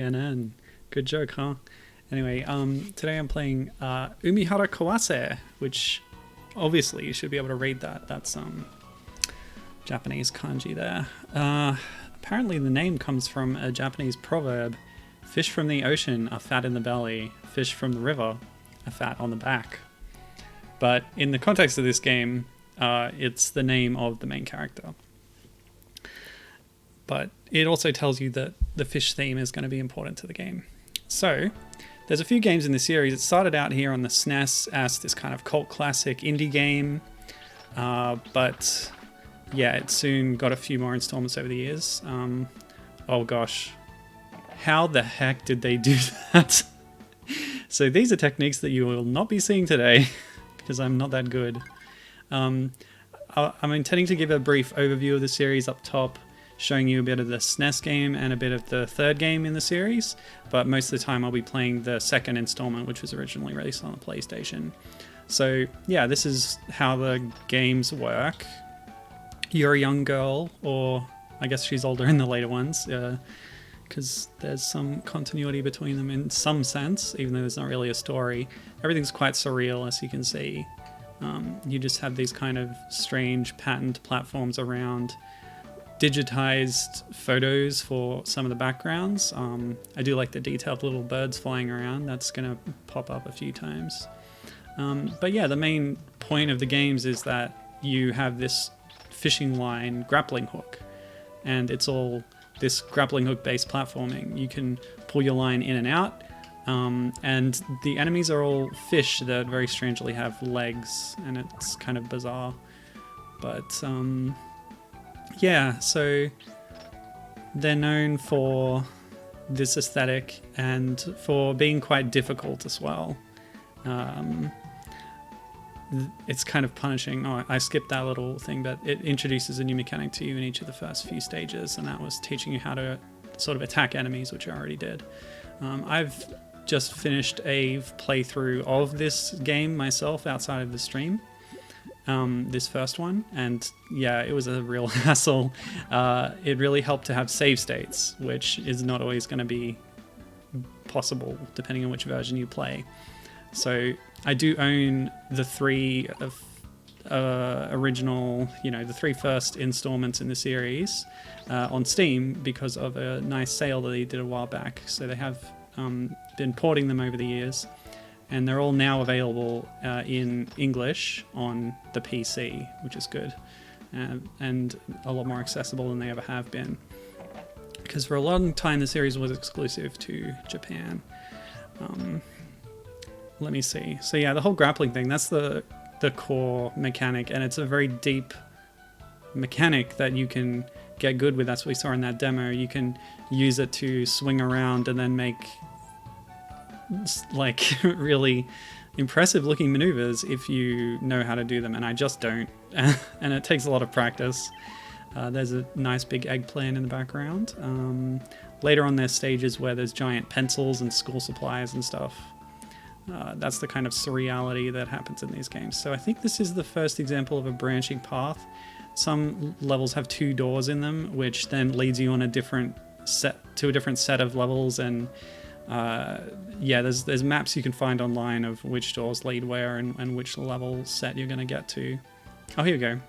CNN. Good joke, huh? Anyway, today I'm playing Umihara Kawase, which obviously you should be able to read that. That's Japanese kanji there. Apparently the name comes from a Japanese proverb: fish from the ocean are fat in the belly, fish from the river are fat on the back. But in the context of this game, it's the name of the main character. But it also tells you that the fish theme is going to be important to the game. So there's a few games in the series. It started out here on the SNES as this kind of cult classic indie game, but yeah, it soon got a few more installments over the years. Oh gosh, how the heck did they do that? So these are techniques that you will not be seeing today because I'm not that good. I'm intending to give a brief overview of the series up top, showing you a bit of the SNES game and a bit of the third game in the series, but most of the time I'll be playing the second installment, which was originally released on the PlayStation. So yeah, this is how the games work. You're a young girl, or I guess she's older in the later ones, because there's some continuity between them in some sense, even though there's not really a story. Everything's quite surreal, as you can see. You just have these kind of strange patterned platforms around, digitized photos for some of the backgrounds. I do like the detailed little birds flying around. That's going to pop up a few times. But yeah, the main point of the games is that you have this fishing line grappling hook, and it's all this grappling hook based platforming. You can pull your line in and out, and the enemies are all fish that very strangely have legs, and it's kind of bizarre. But yeah, so they're known for this aesthetic and for being quite difficult as well. It's kind of punishing. Oh, I skipped that little thing, but it introduces a new mechanic to you in each of the first few stages, and that was teaching you how to sort of attack enemies, which I already did. I've just finished a playthrough of this game myself outside of the stream. This first one, and yeah, it was a real hassle. It really helped to have save states, which is not always going to be possible depending on which version you play. So I do own the three of original, the three first installments in the series on Steam because of a nice sale that they did a while back. So they have been porting them over the years, and they're all now available in English on the PC, which is good, and a lot more accessible than they ever have been. Because for a long time the series was exclusive to Japan. Let me see. So yeah, the whole grappling thing, that's the core mechanic, and it's a very deep mechanic that you can get good with. That's what we saw in that demo. You can use it to swing around and then make like really impressive looking maneuvers if you know how to do them, and I just don't. And it takes a lot of practice. There's a nice big eggplant in the background. Later on there's stages where there's giant pencils and school supplies and stuff. That's the kind of surreality that happens in these games. So I think this is the first example of a branching path. Some levels have two doors in them, which then leads you on a different set of levels, and yeah, there's maps you can find online of which doors lead where and which level set you're going to get to. Oh, here we go.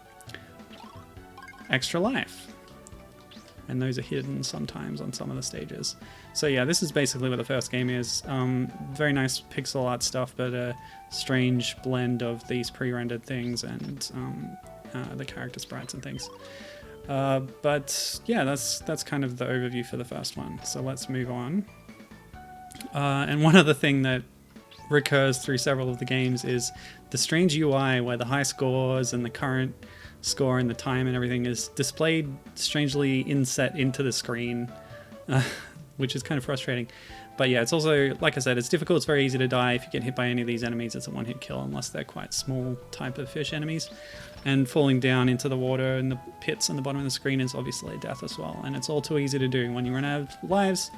Extra life. And those are hidden sometimes on some of the stages. So yeah, this is basically what the first game is. Very nice pixel art stuff, but a strange blend of these pre-rendered things and the character sprites and things. But yeah, that's kind of the overview for the first one. So let's move on. And one other thing that recurs through several of the games is the strange UI where the high scores and the current score and the time and everything is displayed strangely inset into the screen, which is kind of frustrating. But yeah, it's also, like I said, it's difficult. It's very easy to die. If you get hit by any of these enemies, it's a one-hit kill unless they're quite small type of fish enemies. And falling down into the water and the pits on the bottom of the screen is obviously death as well. And it's all too easy to do. When you run out of lives,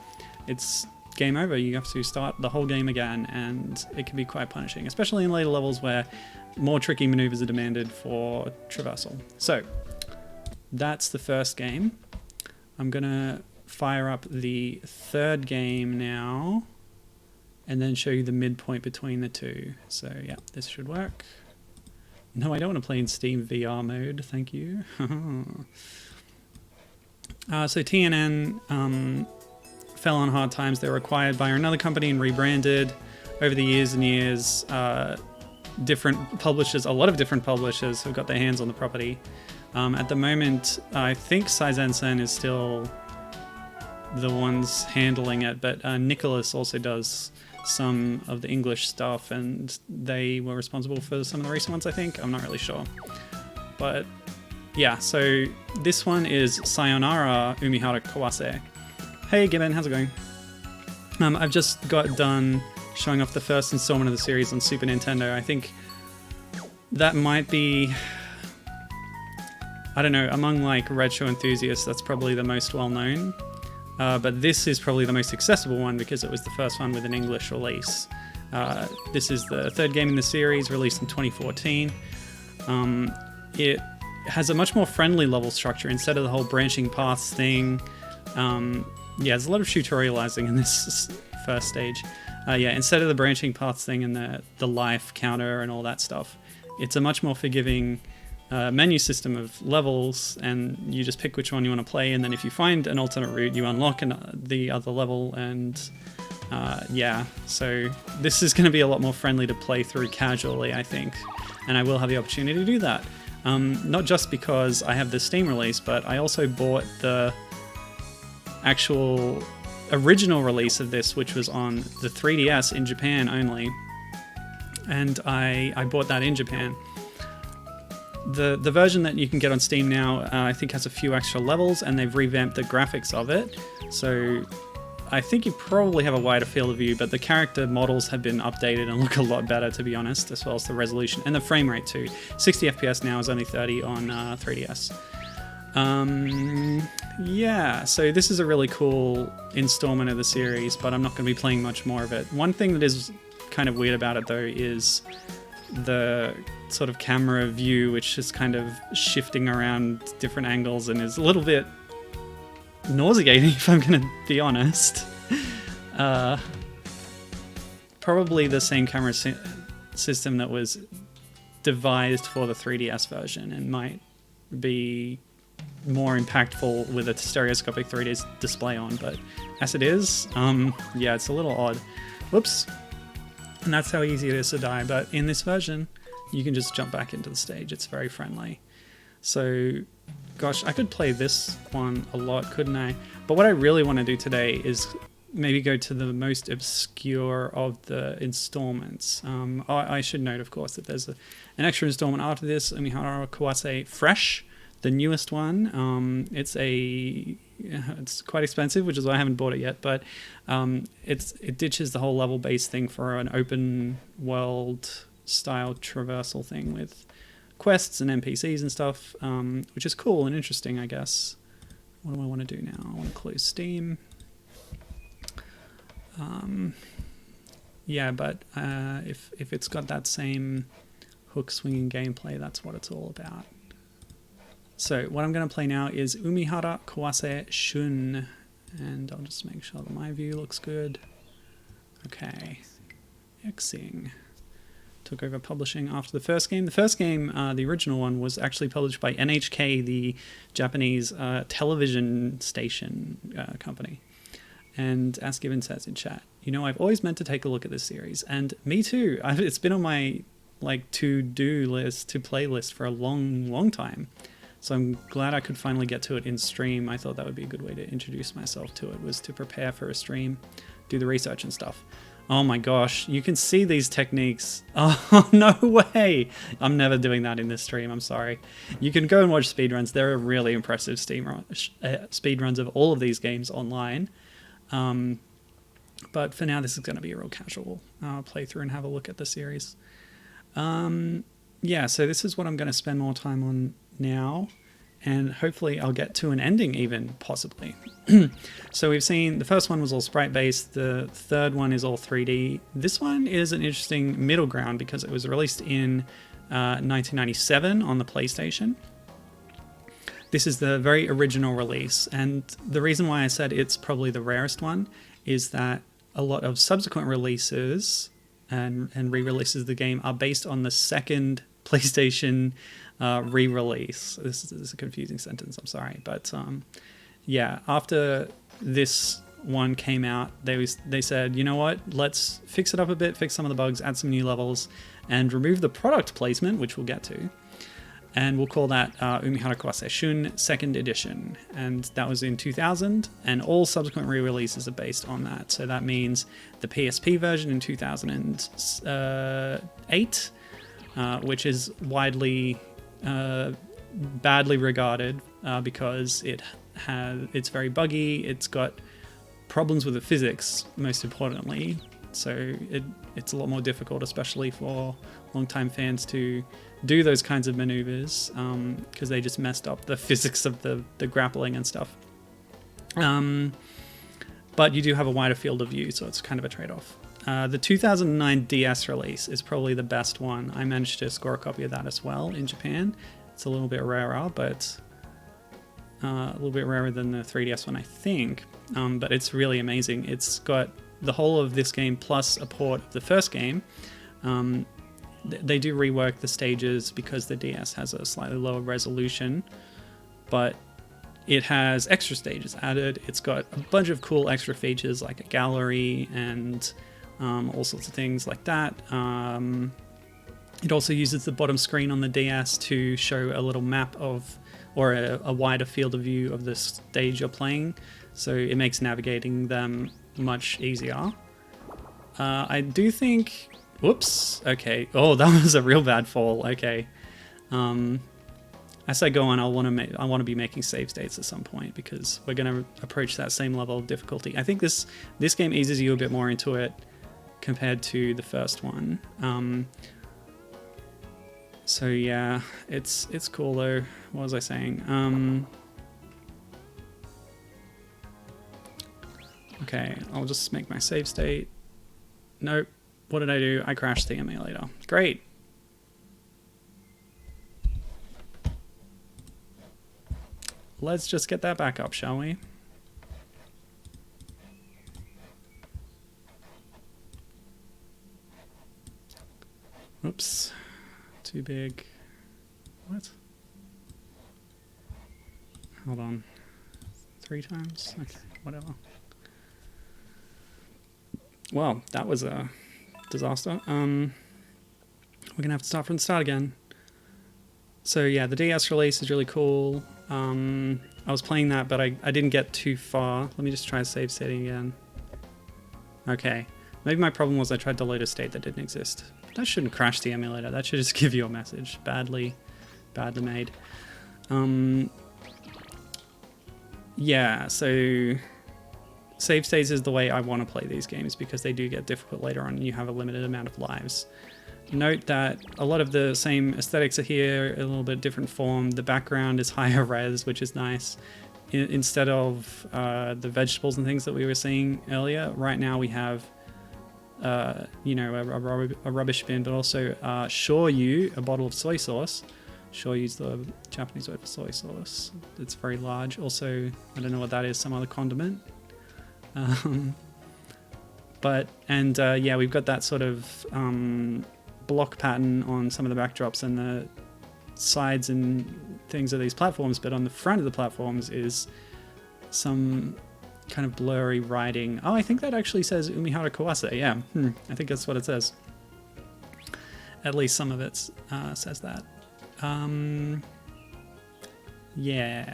it's game over. You have to start the whole game again, and it can be quite punishing, especially in later levels where more tricky maneuvers are demanded for traversal. So that's the first game. I'm gonna fire up the third game now and then show you the midpoint between the two. So yeah, this should work. No, I don't want to play in Steam VR mode, thank you. So TNN fell on hard times. They were acquired by another company and rebranded over the years and years. Different publishers, a lot of different publishers have got their hands on the property. At the moment, I think Saizen-sen is still the ones handling it, but Nicholas also does some of the English stuff, and they were responsible for some of the recent ones, I think. I'm not really sure. But yeah, so this one is Sayonara Umihara Kawase. Hey Gibbon, how's it going? I've just got done showing off the first installment of the series on Super Nintendo. I think that might be, I don't know, among like retro enthusiasts, that's probably the most well known. But this is probably the most accessible one because it was the first one with an English release. This is the third game in the series, released in 2014. It has a much more friendly level structure instead of the whole branching paths thing. Yeah, there's a lot of tutorializing in this first stage. Yeah, instead of the branching paths thing and the life counter and all that stuff, it's a much more forgiving menu system of levels, and you just pick which one you want to play, and then if you find an alternate route, you unlock the other level, and yeah, so this is going to be a lot more friendly to play through casually, I think, and I will have the opportunity to do that. Not just because I have the Steam release, but I also bought the actual original release of this, which was on the 3DS in Japan only, and I bought that in Japan. The version that you can get on Steam now, I think has a few extra levels, and they've revamped the graphics of it. So I think you probably have a wider field of view, but the character models have been updated and look a lot better, to be honest, as well as the resolution and the frame rate too. 60 FPS now is only 30 on 3DS. Yeah, so this is a really cool installment of the series, but I'm not going to be playing much more of it. One thing that is kind of weird about it though is the sort of camera view, which is kind of shifting around different angles and is a little bit nauseating, if I'm going to be honest. Probably the same camera system that was devised for the 3DS version, and might be more impactful with a stereoscopic 3D display on, but as it is, yeah, it's a little odd. Whoops. And that's how easy it is to die, but in this version, you can just jump back into the stage. It's very friendly. So, gosh, I could play this one a lot, couldn't I? But what I really want to do today is maybe go to the most obscure of the installments. I should note, of course, that there's an extra installment after this, Umihara Kawase Fresh, the newest one. It's quite expensive, which is why I haven't bought it yet, but it ditches the whole level-based thing for an open world style traversal thing with quests and NPCs and stuff, which is cool and interesting, I guess. What do I want to do now? I want to close Steam. Yeah, but if it's got that same hook swinging gameplay, that's what it's all about. So what I'm going to play now is Umihara Kawase Shun, and I'll just make sure that my view looks good. Okay, Xing. Took over publishing after the first game. The first game, the original one, was actually published by NHK, the Japanese television station company. And as Given says in chat, you know, I've always meant to take a look at this series, and me too. It's been on my to-do list, to play list for a long time. So I'm glad I could finally get to it in stream. I thought that would be a good way to introduce myself to it, was to prepare for a stream, do the research and stuff. Oh my gosh, you can see these techniques. Oh, no way. I'm never doing that in this stream, I'm sorry. You can go and watch speedruns. There are really impressive speedruns of all of these games online. But for now, this is going to be a real casual playthrough and have a look at the series. Yeah, so this is what I'm going to spend more time on now, and hopefully I'll get to an ending even, possibly. So we've seen the first one was all sprite based, the third one is all 3D. This one is an interesting middle ground because it was released in 1997 on the PlayStation. this is the very original release, and the reason why I said it's probably the rarest one is that a lot of subsequent releases and re-releases of the game are based on the second PlayStation re-release. This is a confusing sentence, I'm sorry, but yeah, after this one came out, they said, you know what, let's fix it up a bit, fix some of the bugs, add some new levels, and remove the product placement, which we'll get to. And we'll call that Umihara Kawase Shun 2nd Edition. And that was in 2000, and all subsequent re-releases are based on that. So that means the PSP version in 2008, which is widely badly regarded because it's very buggy, it's got problems with the physics, most importantly. So it's a lot more difficult, especially for long-time fans, to do those kinds of maneuvers because they just messed up the physics of the grappling and stuff. But you do have a wider field of view, so it's kind of a trade-off. The 2009 DS release is probably the best one. I managed to score a copy of that as well in Japan. It's a little bit rarer, but a little bit rarer than the 3DS one, I think. But it's really amazing. It's got the whole of this game plus a port of the first game. They do rework the stages because the DS has a slightly lower resolution, but it has extra stages added. It's got a bunch of cool extra features like a gallery and all sorts of things like that. It also uses the bottom screen on the DS to show a little map of, or a wider field of view of the stage you're playing, so it makes navigating them much easier. I do think... Whoops. Okay. Oh, that was a real bad fall. Okay. As I go on, I want to be making save states at some point because we're going to approach that same level of difficulty. I think this game eases you a bit more into it compared to the first one. So yeah, it's cool though. What was I saying? Okay, I'll just make my save state. Nope. What did I do? I crashed the emulator. Great. Let's just get that back up, shall we? Oops. Too big. What? Hold on. 3 times? Okay, whatever. Well, that was a disaster. We're gonna have to start from the start again. So yeah, the DS release is really cool. I was playing that, but I didn't get too far. Let me just try save setting again. Okay, maybe my problem was I tried to load a state that didn't exist. That shouldn't crash the emulator. That should just give you a message. Badly made. Yeah, so save states is the way I want to play these games because they do get difficult later on and you have a limited amount of lives. Note that a lot of the same aesthetics are here, a little bit different form. The background is higher res, which is nice. Instead of the vegetables and things that we were seeing earlier, right now we have you know, a rubbish bin, but also shoyu, a bottle of soy sauce. Shoyu is the Japanese word for soy sauce. It's very large. Also, I don't know what that is, some other condiment. Yeah, we've got that sort of block pattern on some of the backdrops and the sides and things of these platforms, but on the front of the platforms is some kind of blurry writing. Oh, I think that actually says Umihara Kawase. Yeah, I think that's what it says. At least some of it says that. Yeah.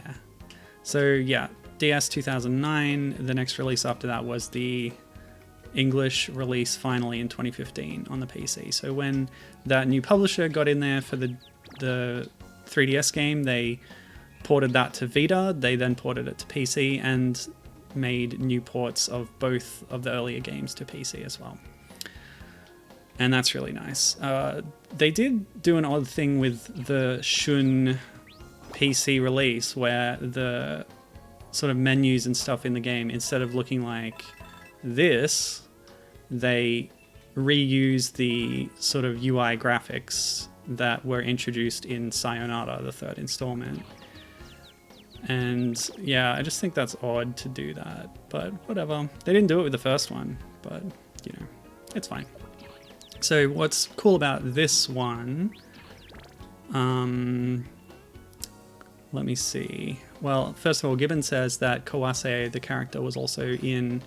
So yeah, DS 2009. The next release after that was the English release finally in 2015 on the PC. So when that new publisher got in there for the 3DS game, they ported that to Vita. They then ported it to PC and made new ports of both of the earlier games to PC as well. And that's really nice. They did do an odd thing with the Shun PC release where the sort of menus and stuff in the game, instead of looking like this, they reuse the sort of UI graphics that were introduced in Sayonara, the 3rd installment. And yeah, I just think that's odd to do that, but whatever. They didn't do it with the first one, but you know, it's fine. So what's cool about this one, let me see. Well, first of all, Gibbon says that Kawase, the character, was also in,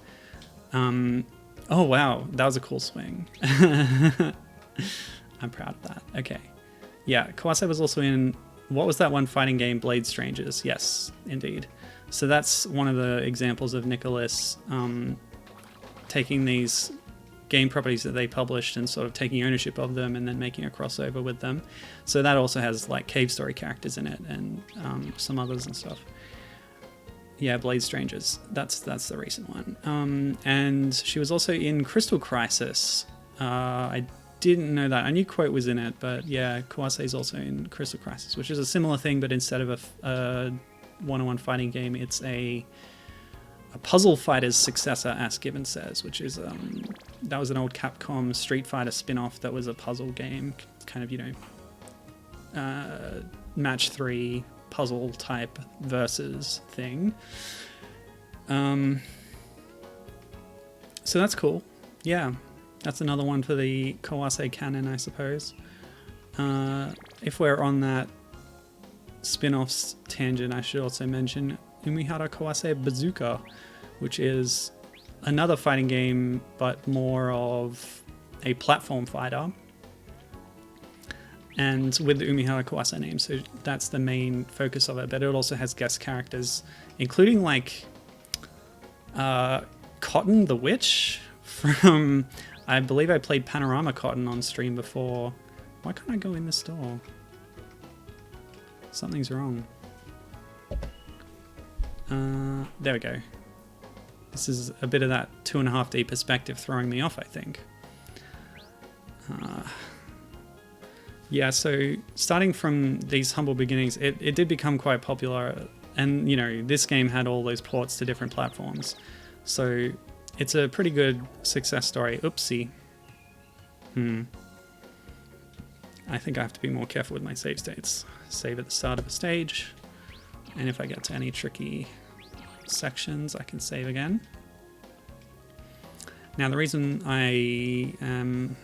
oh wow, that was a cool swing. I'm proud of that. Okay. Yeah, Kawase was also in, what was that one fighting game, Blade Strangers? Yes, indeed. So that's one of the examples of Nicholas taking these game properties that they published and sort of taking ownership of them and then making a crossover with them. So that also has like Cave Story characters in it and some others and stuff. Yeah, Blade Strangers. That's the recent one. And she was also in Crystal Crisis. I didn't know that. I knew Quote was in it, but yeah, Kawase is also in Crystal Crisis, which is a similar thing, but instead of a one-on-one fighting game, it's a puzzle fighter's successor, as Gibbon says, which is that was an old Capcom Street Fighter spin-off that was a puzzle game, kind of, you know, match 3 puzzle type versus thing. So that's cool. Yeah, that's another one for the Kawase canon, I suppose. If we're on that spin-offs tangent, I should also mention Umihara Kawase Bazooka, which is another fighting game, but more of a platform fighter. And with the Umihara Kawase name, so that's the main focus of it. But it also has guest characters, including like Cotton the Witch from, I believe I played Panorama Cotton on stream before. Why can't I go in the store? Something's wrong. There we go. This is a bit of that 2.5D perspective throwing me off, I think. Yeah, so starting from these humble beginnings, it did become quite popular. And, you know, this game had all those ports to different platforms. So it's a pretty good success story. Oopsie. I think I have to be more careful with my save states. Save at the start of a stage. And if I get to any tricky sections, I can save again. Now, the reason I am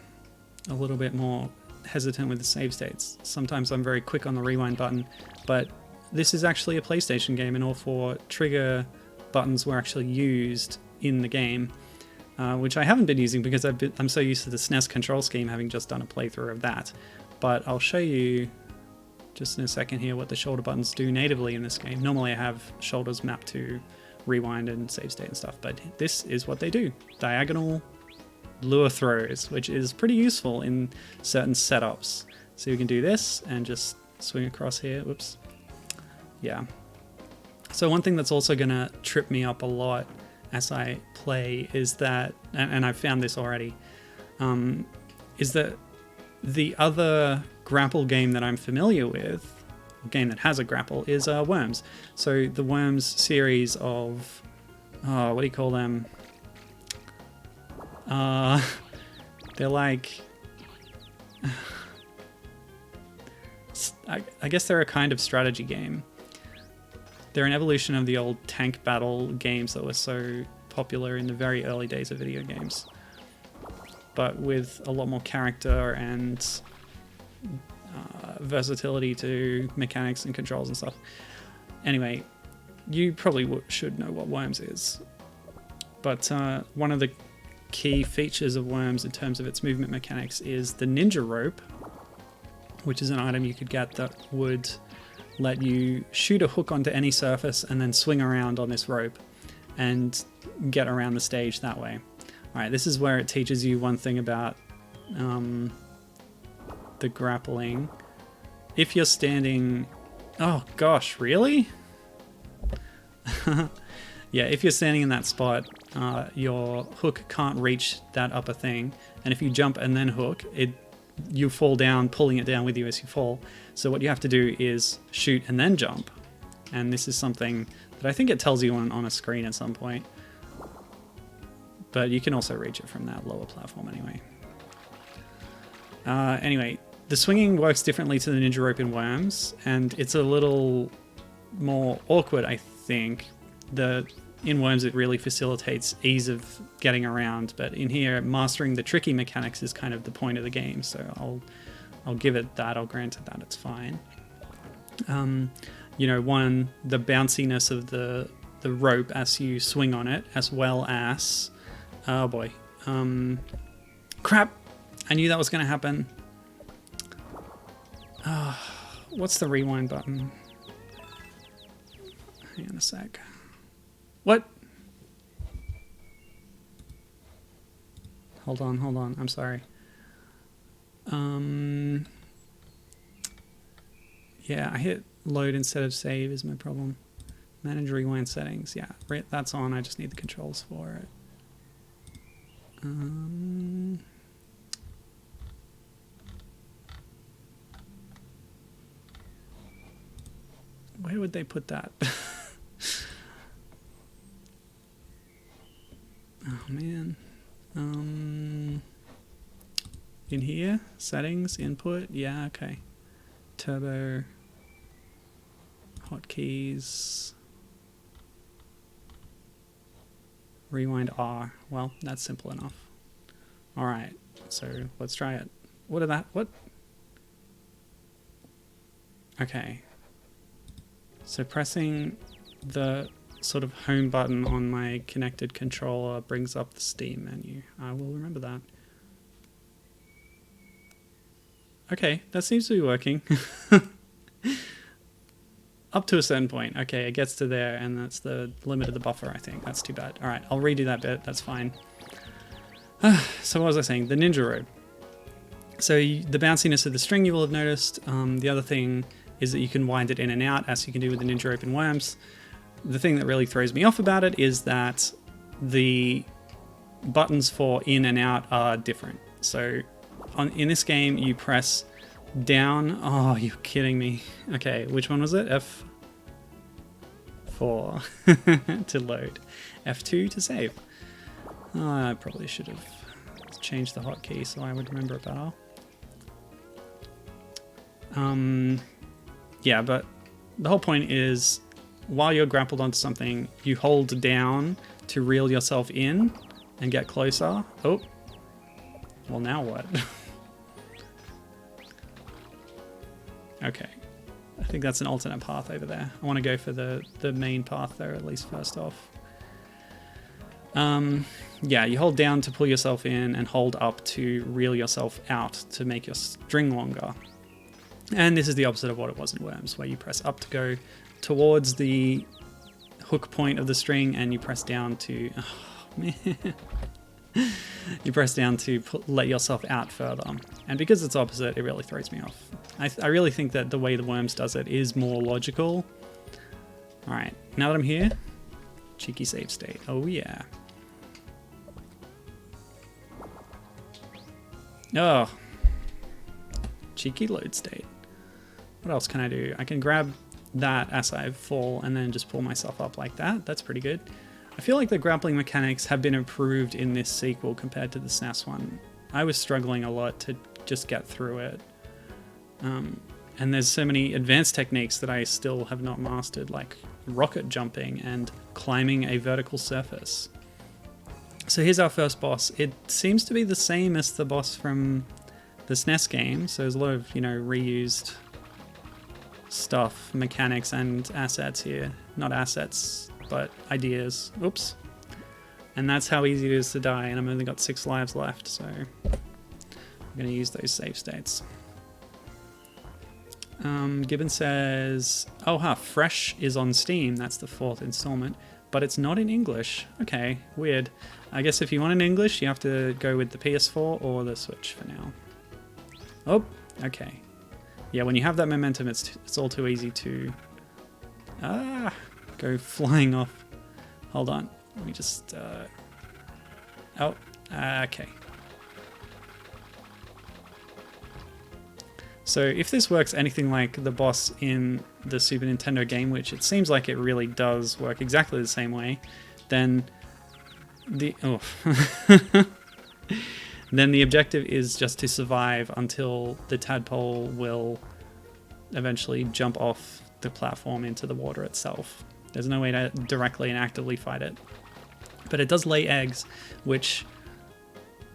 a little bit more hesitant with the save states, sometimes I'm very quick on the rewind button, but this is actually a PlayStation game and all 4 trigger buttons were actually used in the game, which I haven't been using because I'm so used to the SNES control scheme, having just done a playthrough of that. But I'll show you just in a second here what the shoulder buttons do natively in this game. Normally I have shoulders mapped to rewind and save state and stuff, but this is what they do. Diagonal lure throws, which is pretty useful in certain setups. So you can do this and just swing across here. Whoops. Yeah. So one thing that's also going to trip me up a lot as I play is that, and I've found this already, is that the other grapple game that I'm familiar with, a game that has a grapple, is Worms. So the Worms series of, what do you call them? They're like, I guess they're a kind of strategy game. They're an evolution of the old tank battle games that were so popular in the very early days of video games, but with a lot more character and versatility to mechanics and controls and stuff. Anyway, you probably should know what Worms is, but one of the key features of Worms in terms of its movement mechanics is the ninja rope, which is an item you could get that would let you shoot a hook onto any surface and then swing around on this rope and get around the stage that way. Alright, this is where it teaches you one thing about the grappling. If you're standing... Oh gosh, really? Yeah, if you're standing in that spot, your hook can't reach that upper thing, and if you jump and then hook, you fall down, pulling it down with you as you fall. So what you have to do is shoot and then jump. And this is something that I think it tells you on a screen at some point. But you can also reach it from that lower platform anyway. Anyway, the swinging works differently to the ninja rope in Worms, and it's a little more awkward, I think. In Worms, it really facilitates ease of getting around, but in here, mastering the tricky mechanics is kind of the point of the game, so I'll give it that. I'll grant it that. It's fine. You know, one, the bounciness of the rope as you swing on it, as well as... Oh boy. Crap! I knew that was going to happen. What's the rewind button? Hang on a sec. What? Hold on. I'm sorry. Yeah, I hit load instead of save is my problem. Manage rewind settings. Yeah, that's on. I just need the controls for it. Where would they put that? Oh man. In here, settings, input. Yeah, okay. Turbo. Hotkeys. Rewind R. Well, that's simple enough. Alright, so let's try it. What? Okay. So pressing the sort of home button on my connected controller brings up the Steam menu. I will remember that. Okay, that seems to be working. Up to a certain point. Okay, it gets to there, and that's the limit of the buffer, I think. That's too bad. Alright, I'll redo that bit. That's fine. So what was I saying? The Ninja Rope. So the bounciness of the string you will have noticed. The other thing is that you can wind it in and out, as you can do with the Ninja Rope in Worms. The thing that really throws me off about it is that the buttons for in and out are different. So in this game, you press down. Oh, you're kidding me. Okay, which one was it? F4 to load. F2 to save. Oh, I probably should have changed the hotkey so I would remember it better. Yeah, but the whole point is, while you're grappled onto something, you hold down to reel yourself in and get closer. Oh. Well, now what? Okay. I think that's an alternate path over there. I want to go for the main path there, at least first off. Yeah, you hold down to pull yourself in and hold up to reel yourself out to make your string longer. And this is the opposite of what it was in Worms, where you press up to go towards the hook point of the string and you press down to... Oh, man. You press down to let yourself out further. And because it's opposite, it really throws me off. I really think that the way the Worms does it is more logical. Alright, now that I'm here, cheeky save state. Oh yeah. Oh. Cheeky load state. What else can I do? I can grab that as I fall and then just pull myself up like that. That's pretty good. I feel like the grappling mechanics have been improved in this sequel compared to the SNES one. I was struggling a lot to just get through it. And there's so many advanced techniques that I still have not mastered, like rocket jumping and climbing a vertical surface. So here's our first boss. It seems to be the same as the boss from the SNES game, so there's a lot of, you know, reused stuff, mechanics and assets here. Not assets, but ideas. Oops. And that's how easy it is to die, and I've only got 6 lives left, so I'm going to use those save states. Gibbon says, oh, Fresh is on Steam. That's the 4th installment, but it's not in English. Okay, weird. I guess if you want in English, you have to go with the PS4 or the Switch for now. Oh, okay. Yeah, when you have that momentum, it's all too easy to go flying off. Hold on. Let me just... okay. So if this works anything like the boss in the Super Nintendo game, which it seems like it really does work exactly the same way, then the then the objective is just to survive until the tadpole will eventually jump off the platform into the water itself. There's no way to directly and actively fight it. But it does lay eggs, which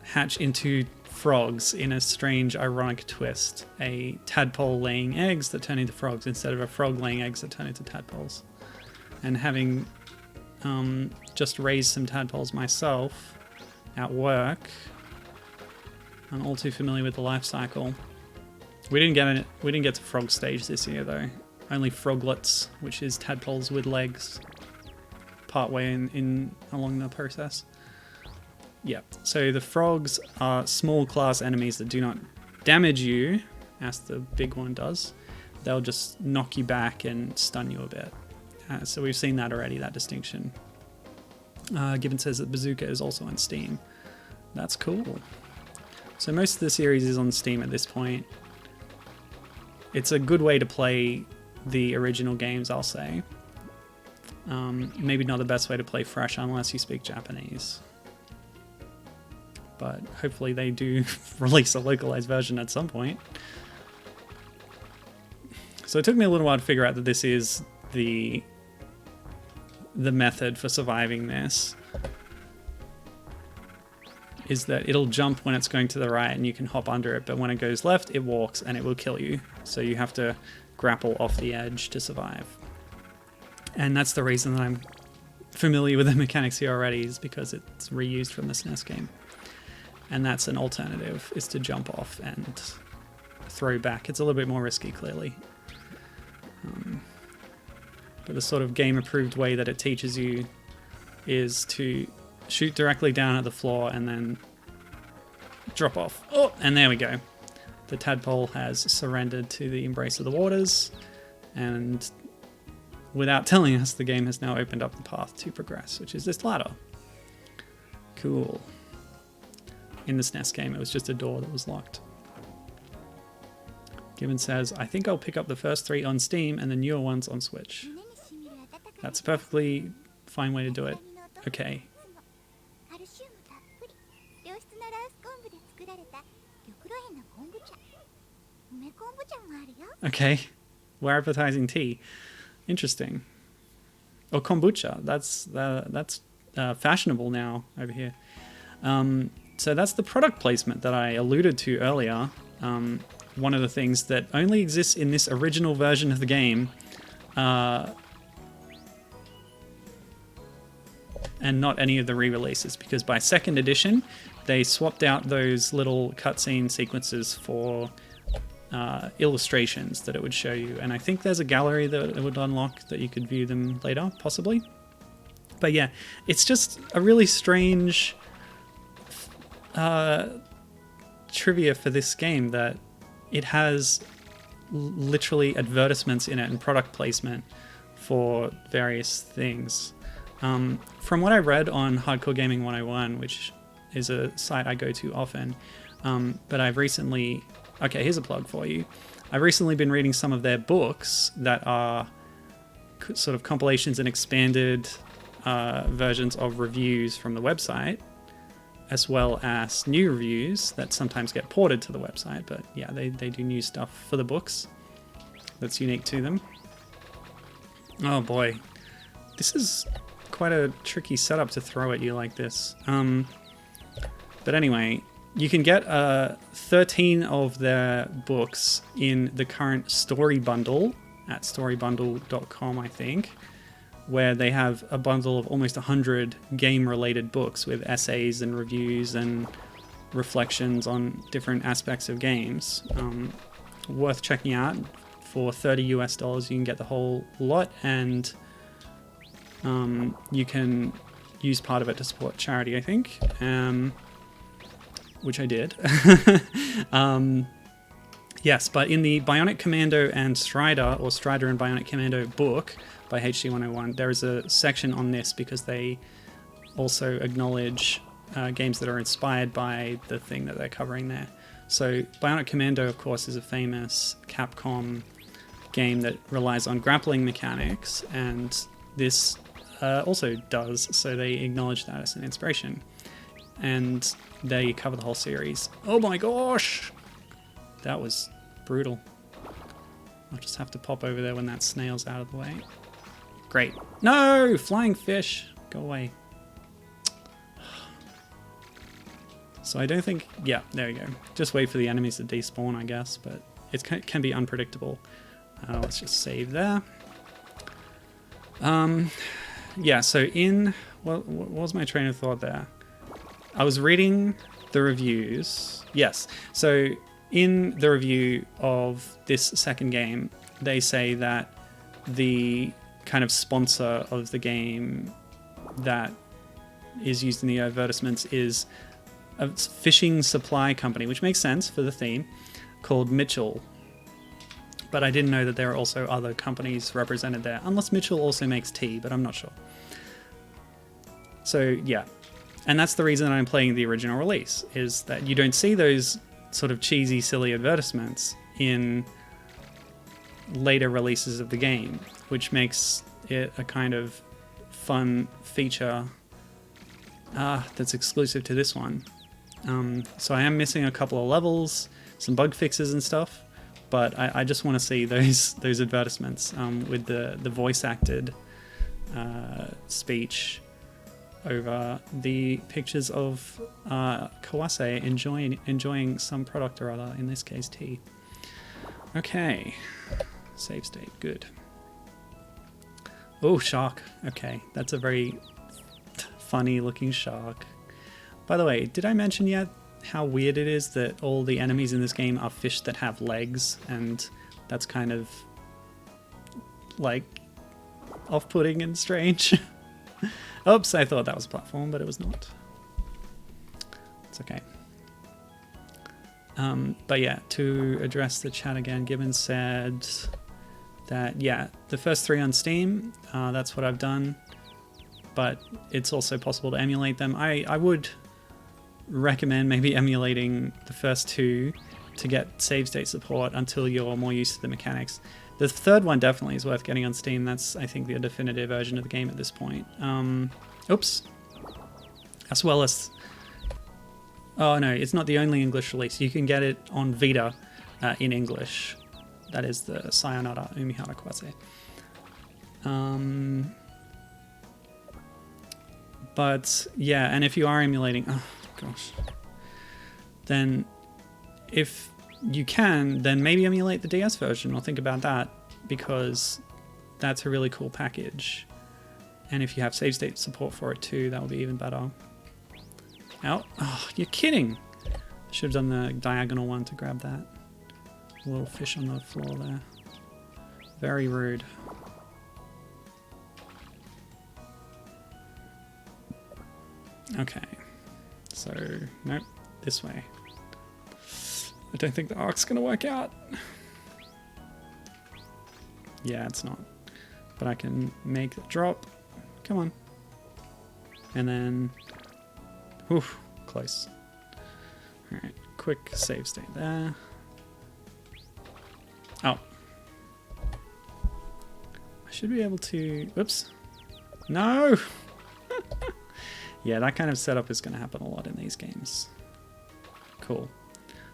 hatch into frogs in a strange, ironic twist. A tadpole laying eggs that turn into frogs instead of a frog laying eggs that turn into tadpoles. And having just raised some tadpoles myself at work, I'm all too familiar with the life cycle. We didn't get to frog stage this year though. Only froglets, which is tadpoles with legs, partway in along the process. Yeah, so the frogs are small class enemies that do not damage you, as the big one does. They'll just knock you back and stun you a bit. So we've seen that already, that distinction. Gibbon says that Bazooka is also on Steam. That's cool. So most of the series is on Steam at this point. It's a good way to play the original games, I'll say. Maybe not the best way to play fresh unless you speak Japanese. But hopefully they do release a localized version at some point. So it took me a little while to figure out that this is the method for surviving this. Is that it'll jump when it's going to the right and you can hop under it, but when it goes left, it walks and it will kill you. So you have to grapple off the edge to survive. And that's the reason that I'm familiar with the mechanics here already, is because it's reused from the SNES game. And that's an alternative, is to jump off and throw back. It's a little bit more risky, clearly. But the sort of game-approved way that it teaches you is to shoot directly down at the floor and then drop off. Oh, and there we go. The tadpole has surrendered to the embrace of the waters, and without telling us, the game has now opened up the path to progress, which is this ladder. Cool. In the SNES game, it was just a door that was locked. Gibbon says, I think I'll pick up the first 3 on Steam and the newer ones on Switch. That's a perfectly fine way to do it. Okay. Okay. We're advertising tea. Interesting. Or kombucha. That's fashionable now over here. So that's the product placement that I alluded to earlier. One of the things that only exists in this original version of the game, and not any of the re-releases, because by second edition they swapped out those little cutscene sequences for illustrations that it would show you, and I think there's a gallery that it would unlock that you could view them later, possibly. But yeah, it's just a really strange trivia for this game that it has literally advertisements in it and product placement for various things. From what I read on Hardcore Gaming 101, which is a site I go to often, but I've recently... Okay, here's a plug for you. I've recently been reading some of their books that are sort of compilations and expanded versions of reviews from the website, as well as new reviews that sometimes get ported to the website. But yeah, they do new stuff for the books that's unique to them. Oh boy, this is quite a tricky setup to throw at you like this. But anyway, you can get 13 of their books in the current story bundle at storybundle.com, I think, where they have a bundle of almost 100 game-related books with essays and reviews and reflections on different aspects of games. Worth checking out. For $30 US, you can get the whole lot, and you can use part of it to support charity, I think, which I did. Yes, but in the Bionic Commando and Strider, or Strider and Bionic Commando book by HD101, there is a section on this because they also acknowledge games that are inspired by the thing that they're covering there. So Bionic Commando, of course, is a famous Capcom game that relies on grappling mechanics, and this also does, so they acknowledge that as an inspiration. And they cover the whole series. Oh my gosh! That was brutal. I'll just have to pop over there when that snail's out of the way. Great. No! Flying fish! Go away. So I don't think... Yeah, there we go. Just wait for the enemies to despawn, I guess, but it can be unpredictable. Let's just save there. Yeah, so in... What was my train of thought there? I was reading the reviews. Yes, so in the review of this second game, they say that the kind of sponsor of the game that is used in the advertisements is a fishing supply company, which makes sense for the theme, called Mitchell. But I didn't know that there are also other companies represented there, unless Mitchell also makes tea, but I'm not sure. So yeah, and that's the reason I'm playing the original release, is that you don't see those sort of cheesy, silly advertisements in later releases of the game, which makes it a kind of fun feature that's exclusive to this one. So I am missing a couple of levels, some bug fixes and stuff, but I just want to see those advertisements with the voice acted speech over the pictures of Kawase enjoying some product or other, in this case tea. Okay, save state, good. Oh, shark. Okay, that's a very funny looking shark. By the way, did I mention yet how weird it is that all the enemies in this game are fish that have legs, and that's kind of like off-putting and strange? Oops, I thought that was a platform, but it was not. It's okay. But yeah, to address the chat again, Gibbon said that, yeah, the first 3 on Steam, that's what I've done, but it's also possible to emulate them. I would recommend maybe emulating the first 2 to get save state support until you're more used to the mechanics. The third one definitely is worth getting on Steam. That's, I think, the definitive version of the game at this point. Oops. As well as... Oh no, it's not the only English release. You can get it on Vita in English. That is the Sayonara Umihara Kawase. But yeah, and if you are emulating... Oh gosh. Then if you can, then maybe emulate the DS version, or think about that, because that's a really cool package. And if you have save state support for it too, that would be even better. Ow. Oh, you're kidding! Should have done the diagonal one to grab that. Little fish on the floor there. Very rude. Okay. So, nope, this way. I don't think the arc's gonna work out. Yeah, it's not. But I can make the drop. Come on. And then... Oof, close. Alright, quick save state there. Oh. I should be able to... Oops. No! Yeah, that kind of setup is going to happen a lot in these games. Cool.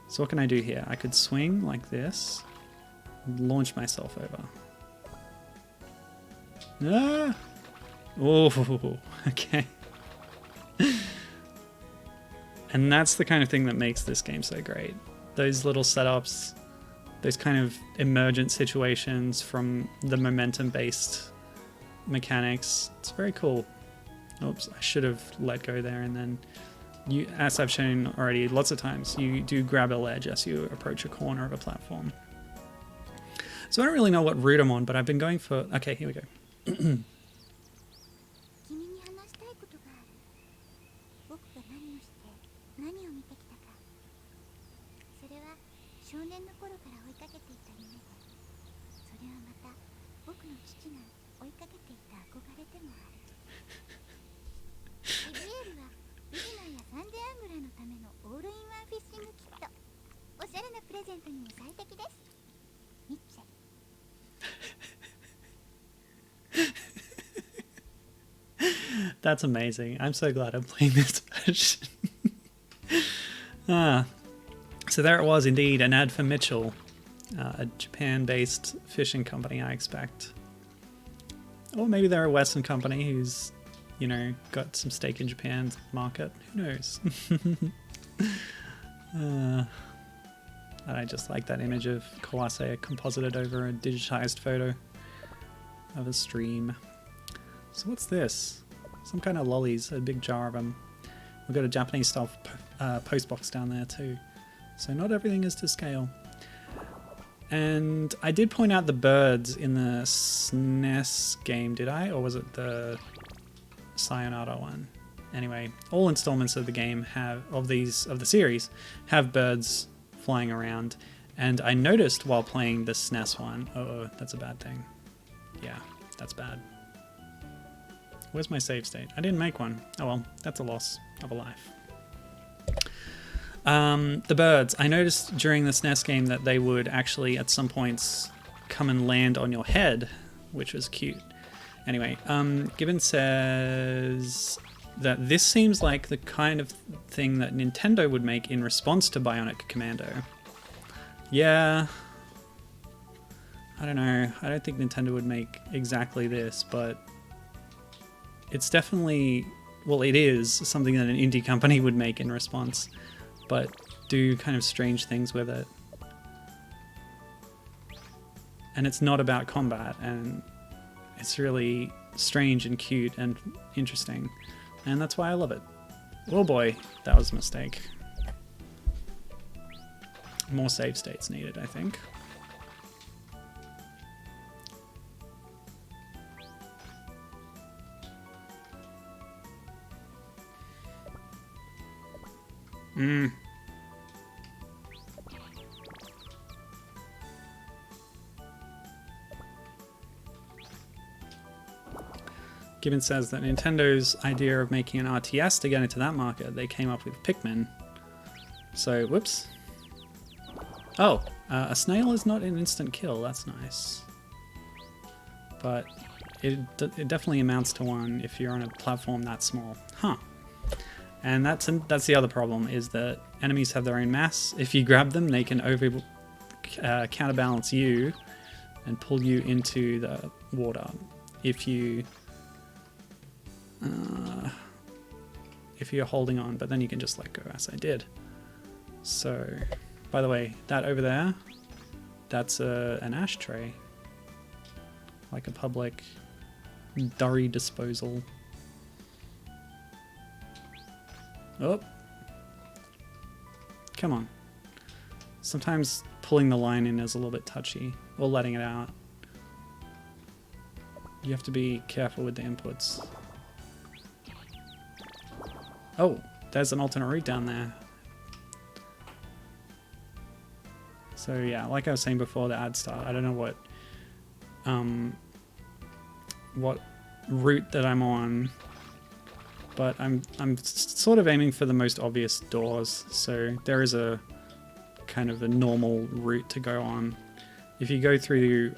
So what can I do here? I could swing like this, launch myself over. Ah! Oh, okay. And that's the kind of thing that makes this game so great. Those little setups, those kind of emergent situations from the momentum-based mechanics. It's very cool. Oops, I should have let go there, and then you, as I've shown already lots of times, you do grab a ledge as you approach a corner of a platform. So I don't really know what route I'm on, but I've been going for... Okay, here we go. That's amazing. I'm so glad I'm playing this version. So there it was, indeed, an ad for Mitchell. A Japan-based fishing company, I expect. Or maybe they're a Western company who's, you know, got some stake in Japan's market. Who knows? And I just like that image of Kawase composited over a digitized photo of a stream. So what's this? Some kind of lollies, a big jar of them. We've got a Japanese style post box down there too. So not everything is to scale. And I did point out the birds in the SNES game, did I? Or was it the Sayonara one? Anyway, all installments of the game of the series have birds flying around. And I noticed while playing the SNES one, oh, that's a bad thing. Yeah, that's bad. Where's my save state? I didn't make one. Oh well, that's a loss of a life. The birds. I noticed during the SNES game that they would actually at some points come and land on your head, which was cute. Anyway, Gibbon says that this seems like the kind of thing that Nintendo would make in response to Bionic Commando. Yeah. I don't know. I don't think Nintendo would make exactly this, but it's definitely, well, it is something that an indie company would make in response, but do kind of strange things with it. And it's not about combat, and it's really strange and cute and interesting, and that's why I love it. Oh boy, that was a mistake. More save states needed, I think. Gibbon says that Nintendo's idea of making an RTS to get into that market, they came up with Pikmin. So, whoops. Oh, a snail is not an instant kill, that's nice. But it definitely amounts to one if you're on a platform that small. Huh. And that's the other problem, is that enemies have their own mass. If you grab them, they can counterbalance you and pull you into the water. If you're holding on, but then you can just let go, as I did. So, by the way, that over there, that's an ashtray. Like a public durry disposal. Oh. Come on. Sometimes pulling the line in is a little bit touchy, or letting it out. You have to be careful with the inputs. Oh, there's an alternate route down there. So yeah, like I was saying before the ad start, I don't know what route that I'm on, but I'm sort of aiming for the most obvious doors. So there is a kind of a normal route to go on. If you go through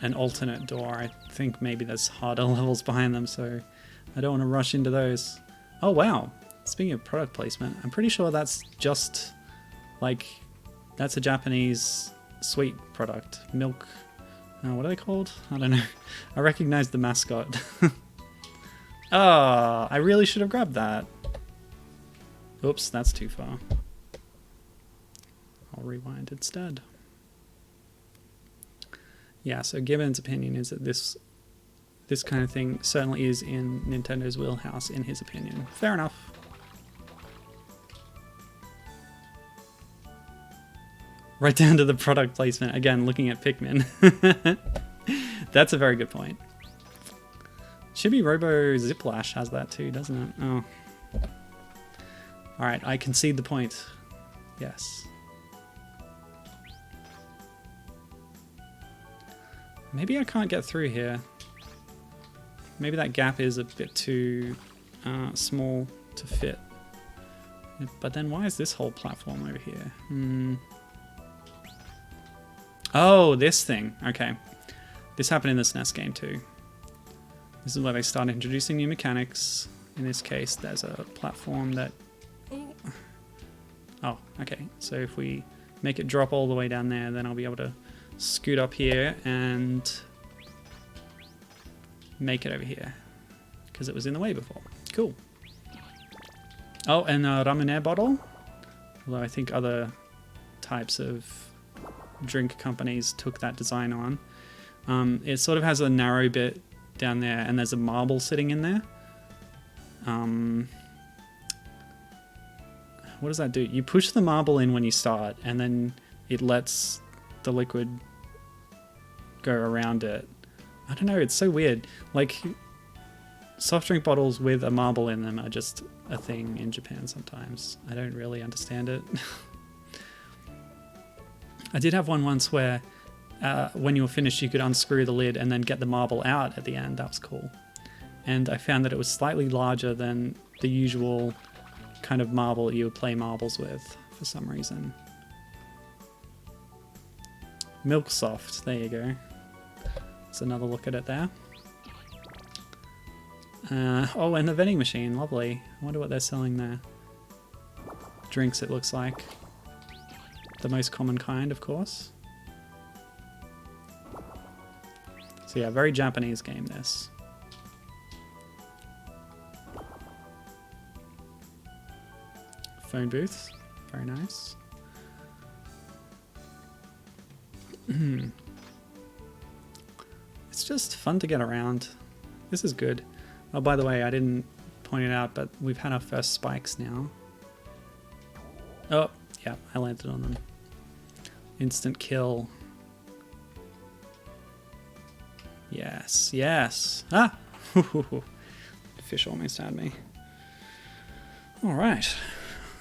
an alternate door, I think maybe there's harder levels behind them, so I don't want to rush into those. Oh wow, speaking of product placement, I'm pretty sure that's just like, that's a Japanese sweet product. Milk, what are they called? I don't know. I recognize the mascot. Oh, I really should have grabbed that. Oops, that's too far. I'll rewind instead. Yeah, so Gibbon's opinion is that this kind of thing certainly is in Nintendo's wheelhouse, in his opinion. Fair enough. Right down to the product placement. Again, looking at Pikmin. That's a very good point. Chibi Robo Ziplash has that too, doesn't it? Oh. Alright, I concede the point. Yes. Maybe I can't get through here. Maybe that gap is a bit too small to fit. But then why is this whole platform over here? Oh, this thing. Okay. This happened in the SNES game too. This is where they started introducing new mechanics. In this case, there's a platform that... Oh, okay. So if we make it drop all the way down there. Then I'll be able to scoot up here and make it over here because it was in the way before. Cool. Oh, and a ramen air bottle. Although I think other types of drink companies took that design on. It sort of has a narrow bit down there, and there's a marble sitting in there. What does that do? You push the marble in when you start, and then it lets the liquid go around it. I don't know, it's so weird. Like, soft drink bottles with a marble in them are just a thing in Japan sometimes. I don't really understand it. I did have one once where when you were finished you could unscrew the lid and then get the marble out at the end. That was cool. And I found that it was slightly larger than the usual kind of marble you would play marbles with for some reason. Milk Soft, there you go. That's another look at it there. Oh, and the vending machine, lovely. I wonder what they're selling there. Drinks, it looks like. The most common kind, of course. So yeah, very Japanese game, this. Phone booths, very nice. It's just fun to get around. This is good. Oh, by the way, I didn't point it out, but we've had our first spikes now. Oh, yeah, I landed on them. Instant kill. Yes, yes. Ah! The fish almost had me. Alright.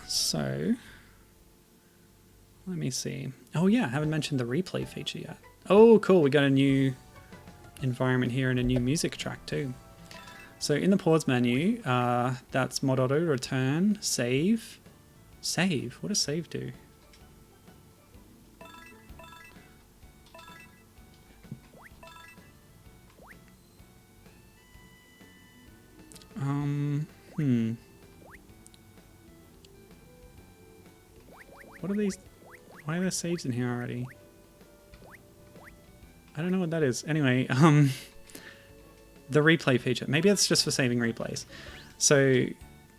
So, let me see. Oh yeah, I haven't mentioned the replay feature yet. Oh, cool. We got a new environment here and a new music track too. So in the pause menu, that's mod auto, return, save. Save? What does save do? What are these? Why are there saves in here already? I don't know what that is. Anyway, the replay feature. Maybe it's just for saving replays. So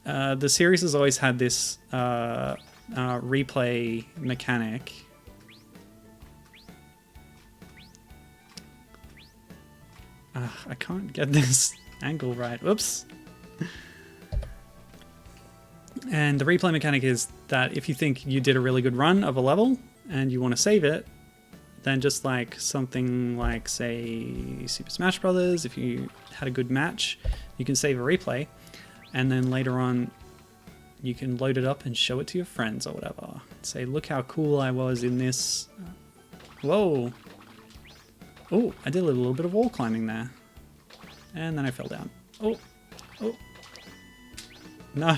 the series has always had this replay mechanic. I can't get this angle right. Whoops. And the replay mechanic is that if you think you did a really good run of a level and you want to save it, then just like something like, say, Super Smash Brothers, if you had a good match, you can save a replay, and then later on you can load it up and show it to your friends or whatever. Say, look how cool I was in this. Whoa. Oh, I did a little bit of wall climbing there. And then I fell down. Oh. Oh. No.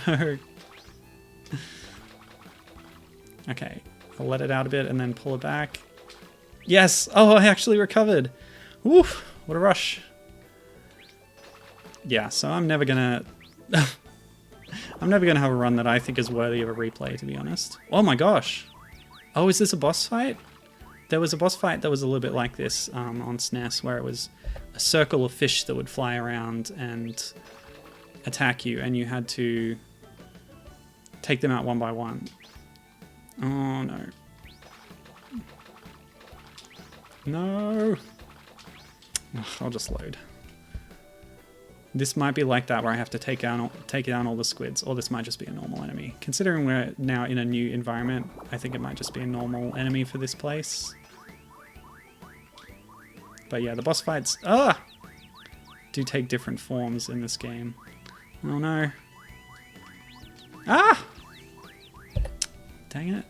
Okay, I'll let it out a bit and then pull it back. Yes! Oh, I actually recovered! Woof! What a rush. Yeah, so I'm never gonna... I'm never gonna have a run that I think is worthy of a replay, to be honest. Oh my gosh! Oh, is this a boss fight? There was a boss fight that was a little bit like this on SNES, where it was a circle of fish that would fly around and attack you, and you had to take them out one by one. Oh no. No! Ugh, I'll just load. This might be like that where I have to take down all the squids, or this might just be a normal enemy. Considering we're now in a new environment, I think it might just be a normal enemy for this place. But yeah, the boss fights do take different forms in this game. Oh no. Ah! Dang it.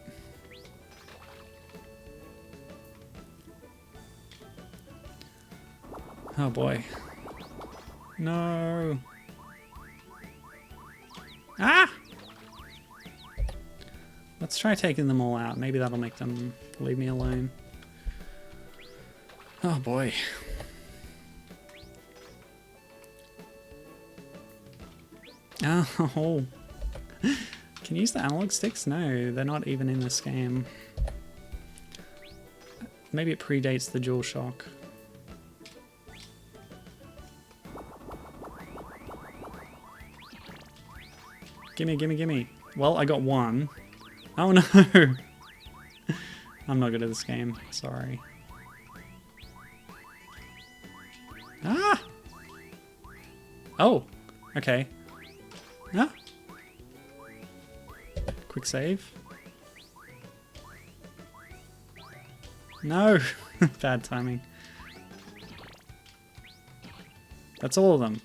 Oh boy. No. Ah! Let's try taking them all out. Maybe that'll make them leave me alone. Oh boy. Oh. Can you use the analog sticks? No, they're not even in this game. maybe it predates the DualShock. Gimme, gimme, gimme. Well, I got one. Oh no! I'm not good at this game. Sorry. Ah! Oh! Okay. Ah! Quick save. No! Bad timing. That's all of them.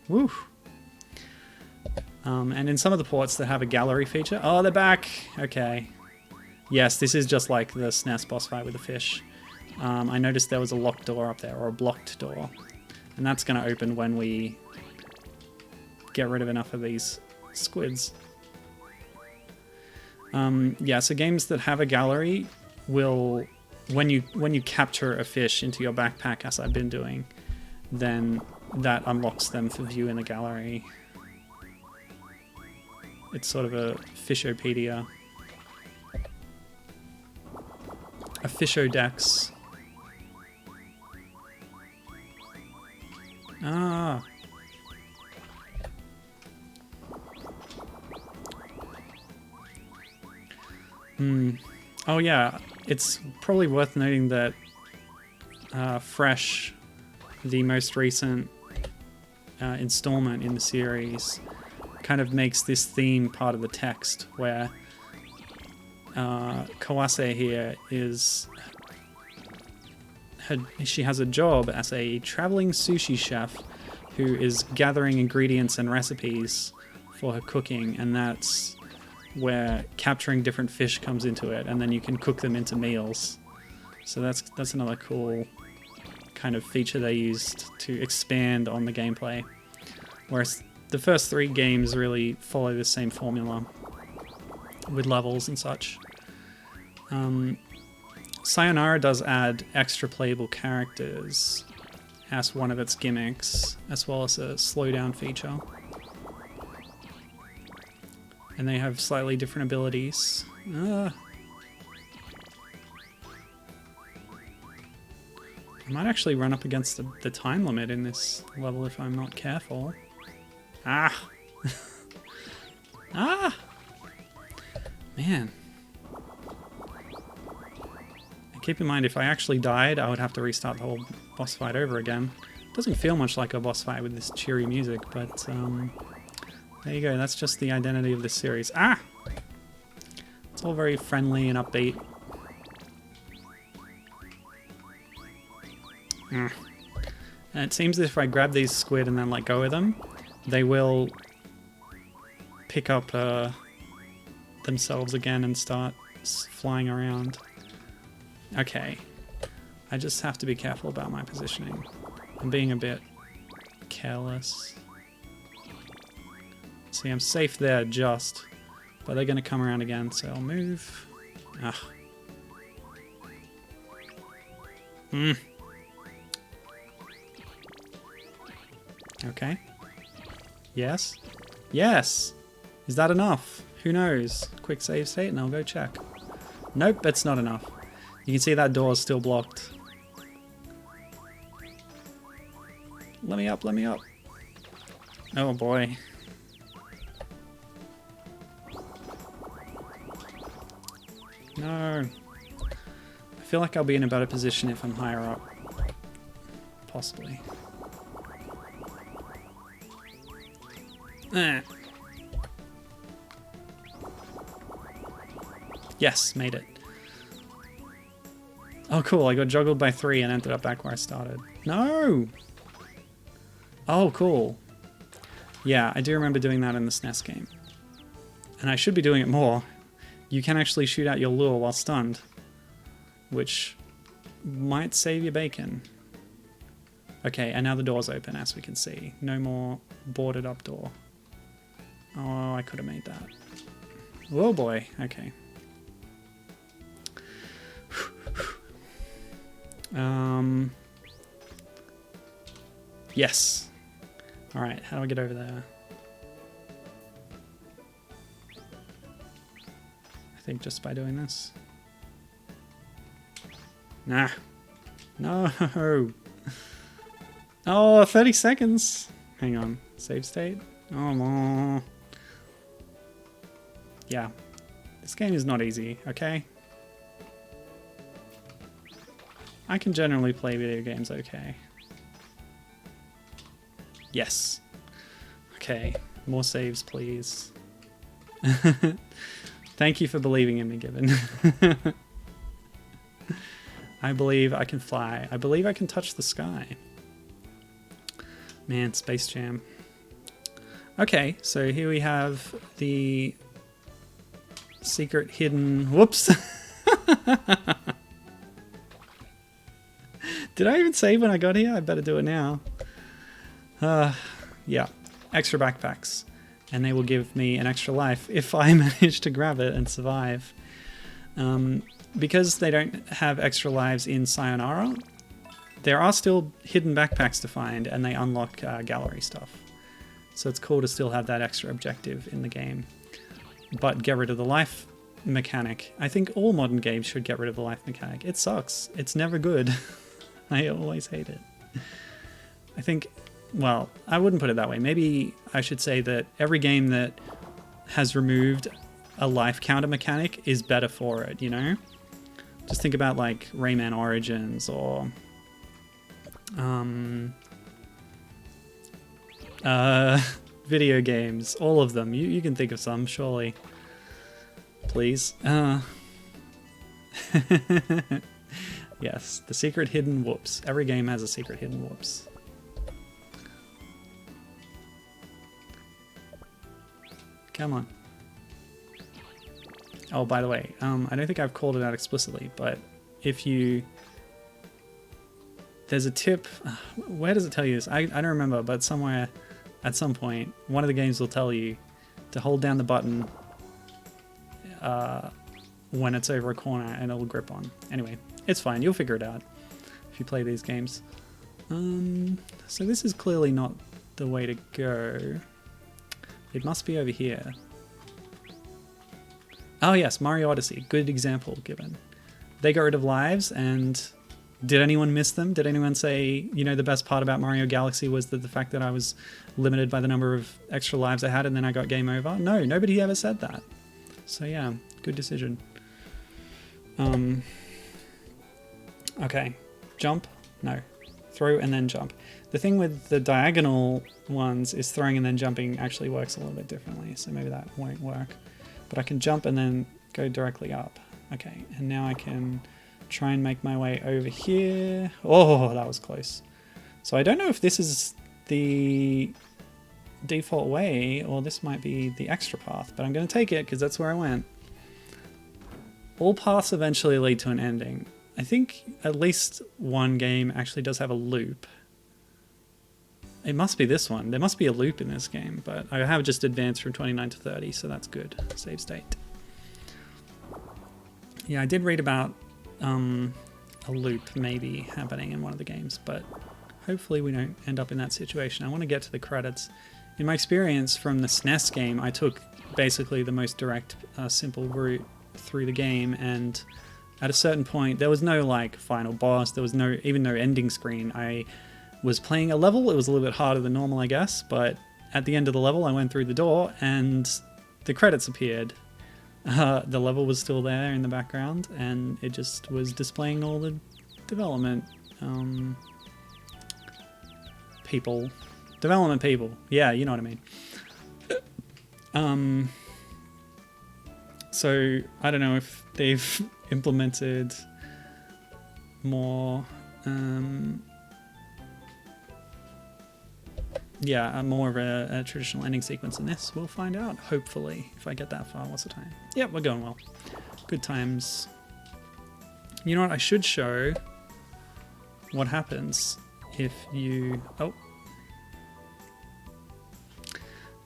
Woo! And in some of the ports that have a gallery feature... Oh, they're back! Okay. Yes, this is just like the SNES boss fight with the fish. I noticed there was a locked door up there, or a blocked door. And that's going to open when we get rid of enough of these squids. Yeah, so games that have a gallery will... When you capture a fish into your backpack, as I've been doing, then that unlocks them for view in the gallery. It's sort of a fishopedia. A fishodex. Ah. Oh yeah, it's probably worth noting that Fresh, the most recent installment in the series, kind of makes this theme part of the text, where Kawase here she has a job as a traveling sushi chef who is gathering ingredients and recipes for her cooking, and that's where capturing different fish comes into it, and then you can cook them into meals. So that's another cool kind of feature they used to expand on the gameplay. Whereas the first three games really follow the same formula with levels and such. Sayonara does add extra playable characters as one of its gimmicks, as well as a slowdown feature. And they have slightly different abilities. I might actually run up against the time limit in this level if I'm not careful. Ah! Ah! Man. And keep in mind, if I actually died, I would have to restart the whole boss fight over again. It doesn't feel much like a boss fight with this cheery music, but there you go. That's just the identity of this series. Ah! It's all very friendly and upbeat. And it seems that if I grab these squid and then let go of them, they will pick up themselves again and start flying around. Okay. I just have to be careful about my positioning. I'm being a bit careless. See, I'm safe there just, but they're going to come around again, so I'll move. Ah. Okay. Yes. Yes! Is that enough? Who knows? Quick save state and I'll go check. Nope, that's not enough. You can see that door is still blocked. Let me up, let me up. Oh boy. No. I feel like I'll be in a better position if I'm higher up. Possibly. Yes, made it. Oh cool, I got juggled by 3 and ended up back where I started. No! Oh cool. Yeah, I do remember doing that in the SNES game. And I should be doing it more. You can actually shoot out your lure while stunned, which might save your bacon. Okay, and now the door's open, as we can see. No more boarded up door. Oh, I could have made that. Oh boy, okay. Yes. Alright, how do I get over there? I think just by doing this. Nah. No. Oh, 30 seconds. Hang on. Save state? Oh, no. Yeah. This game is not easy, okay? I can generally play video games okay. Yes. Okay. More saves, please. Thank you for believing in me, Gibbon. I believe I can fly. I believe I can touch the sky. Man, Space Jam. Okay, so here we have the secret hidden... Whoops! Did I even save when I got here? I better do it now. Yeah, extra backpacks. And they will give me an extra life if I manage to grab it and survive. Because they don't have extra lives in Sayonara, there are still hidden backpacks to find, and they unlock gallery stuff. So it's cool to still have that extra objective in the game. But get rid of the life mechanic. I think all modern games should get rid of the life mechanic. It sucks. It's never good. I always hate it. I think, well, I wouldn't put it that way. Maybe I should say that every game that has removed a life counter mechanic is better for it, you know? Just think about like Rayman Origins or video games, all of them. You can think of some, surely. Please. Yes, the secret hidden whoops. Every game has a secret hidden whoops. Come on. Oh, by the way, I don't think I've called it out explicitly, but if you... There's a tip... Where does it tell you this? I don't remember, but somewhere at some point, one of the games will tell you to hold down the button when it's over a corner and it'll grip on. Anyway, it's fine. You'll figure it out if you play these games. So this is clearly not the way to go. It must be over here. Oh yes, Mario Odyssey. Good example given. They got rid of lives, and did anyone miss them? Did anyone say, you know, the best part about Mario Galaxy was that the fact that I was limited by the number of extra lives I had and then I got game over? No, nobody ever said that. So yeah, good decision. Okay, jump? No. Throw and then jump. The thing with the diagonal ones is throwing and then jumping actually works a little bit differently, so maybe that won't work. But I can jump and then go directly up. Okay, and now I can try and make my way over here. Oh, that was close. So I don't know if this is the default way or this might be the extra path, but I'm going to take it because that's where I went. All paths eventually lead to an ending. I think at least one game actually does have a loop. It must be this one. There must be a loop in this game, but I have just advanced from 29 to 30, so that's good. Save state. Yeah, I did read about a loop maybe happening in one of the games, but hopefully we don't end up in that situation. I want to get to the credits. In my experience from the SNES game, I took basically the most direct, simple route through the game, and at a certain point, there was no like final boss, there was even no ending screen. I was playing a level, it was a little bit harder than normal, I guess, but at the end of the level, I went through the door and the credits appeared. The level was still there in the background, and it just was displaying all the development people. Development people. Yeah, you know what I mean. So I don't know if they've implemented more more of a traditional ending sequence in this. We'll find out, hopefully, if I get that far. What's the time? Yep, we're going well. Good times. You know what? I should show what happens if you... Oh.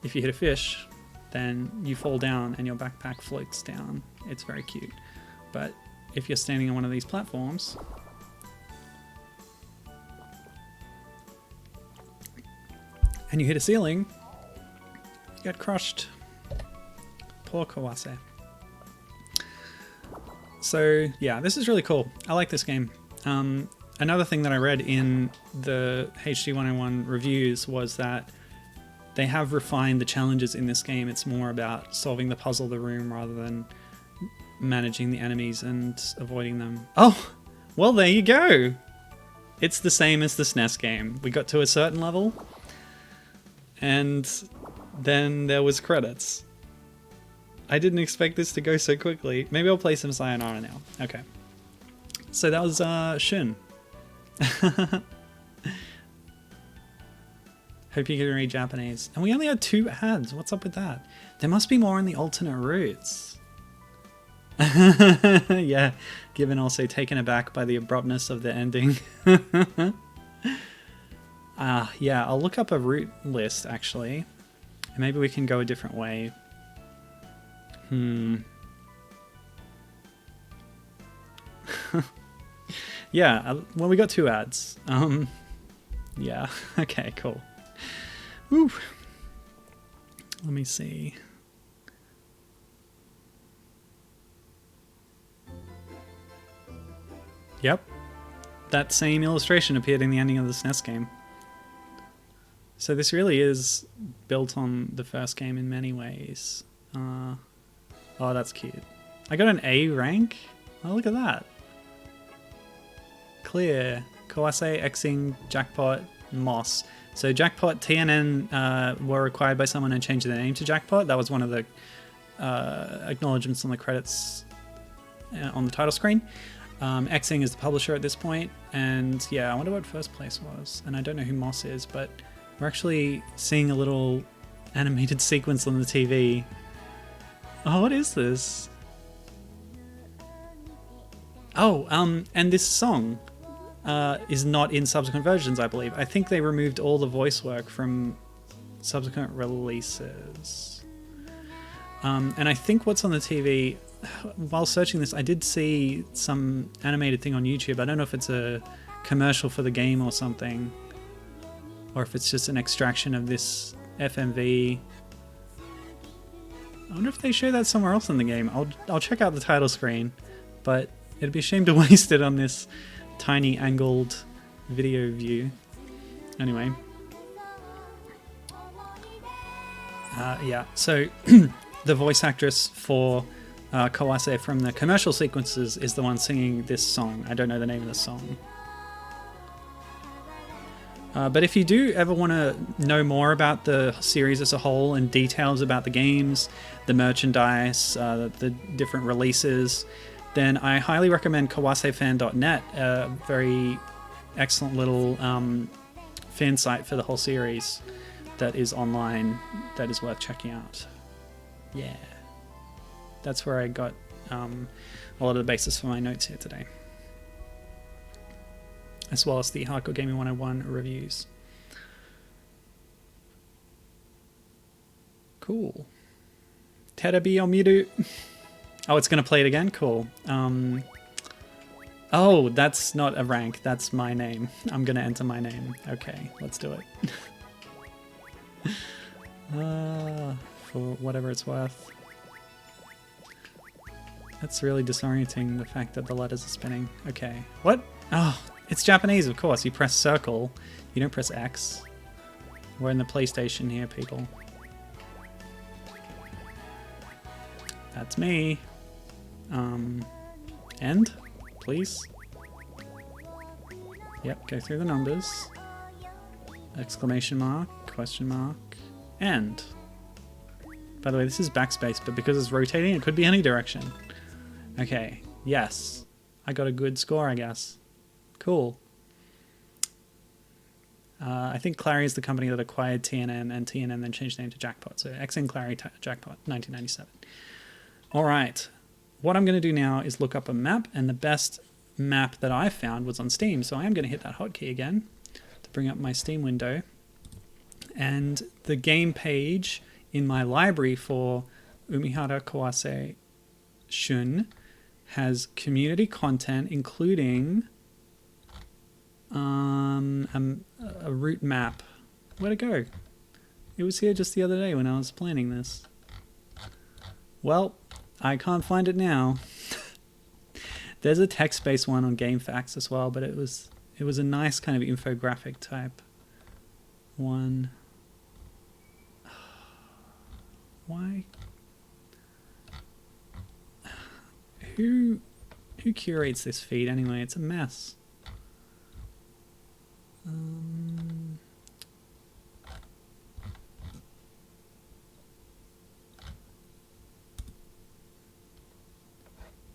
If you hit a fish, then you fall down and your backpack floats down. It's very cute. But if you're standing on one of these platforms... and you hit a ceiling, you get crushed. Poor Kawase. So yeah, this is really cool. I like this game. Another thing that I read in the HD 101 reviews was that they have refined the challenges in this game. It's more about solving the puzzle of the room rather than managing the enemies and avoiding them. Oh, well, there you go. It's the same as the SNES game. We got to a certain level, and then there was credits. I didn't expect this to go so quickly. Maybe I'll play some Sayonara now. Okay. So that was Shun. Hope you can read Japanese. And we only had 2 ads. What's up with that? There must be more in the alternate routes. Yeah, given also taken aback by the abruptness of the ending. Yeah, I'll look up a route list actually. Maybe we can go a different way. Yeah, well, we got 2 ads. Yeah, okay, cool. Woo. Let me see. Yep, that same illustration appeared in the ending of the SNES game. So this really is built on the first game in many ways. Oh, that's cute. I got an A rank? Oh, look at that. Clear. Kawase, Xing, Jackpot, Moss. So Jackpot, TNN were acquired by someone and changed their name to Jackpot. That was one of the acknowledgements on the credits on the title screen. Xing is the publisher at this point. And yeah, I wonder what first place was. And I don't know who Moss is, but we're actually seeing a little animated sequence on the TV. Oh, what is this? Oh, and this song is not in subsequent versions, I believe. I think they removed all the voice work from subsequent releases. And I think what's on the TV, while searching this, I did see some animated thing on YouTube. I don't know if it's a commercial for the game or something, or if it's just an extraction of this FMV. I wonder if they show that somewhere else in the game. I'll check out the title screen, but it'd be a shame to waste it on this tiny angled video view. Anyway. Yeah, so the voice actress for Kawase from the commercial sequences is the one singing this song. I don't know the name of the song. But if you do ever want to know more about the series as a whole and details about the games, the merchandise, the different releases, then I highly recommend kawasefan.net, a very excellent little fan site for the whole series that is online that is worth checking out. Yeah. That's where I got a lot of the basis for my notes here today, as well as the Hardcore Gaming 101 reviews. Cool. Terebi o miru. Oh, it's going to play it again? Cool. Oh, that's not a rank. That's my name. I'm going to enter my name. Okay, let's do it. For whatever it's worth. That's really disorienting, the fact that the letters are spinning. Okay. What? Oh, it's Japanese, of course. You press circle. You don't press X. We're in the PlayStation here, people. That's me. End, please. Yep, go through the numbers. Exclamation mark, question mark, end. By the way, this is backspace, but because it's rotating, it could be any direction. Okay, yes. I got a good score, I guess. Cool. I think Clary is the company that acquired TNN, and TNN then changed the name to Jackpot. So Xing Clary Jackpot, 1997. All right. What I'm going to do now is look up a map, and the best map that I found was on Steam. So I am going to hit that hotkey again to bring up my Steam window. And the game page in my library for Umihara Kawase Shun has community content, including a route map. Where'd it go? It was here just the other day when I was planning this. Well, I can't find it now. There's a text-based one on GameFAQs as well, but it was a nice kind of infographic type one. Why? Who curates this feed anyway? It's a mess.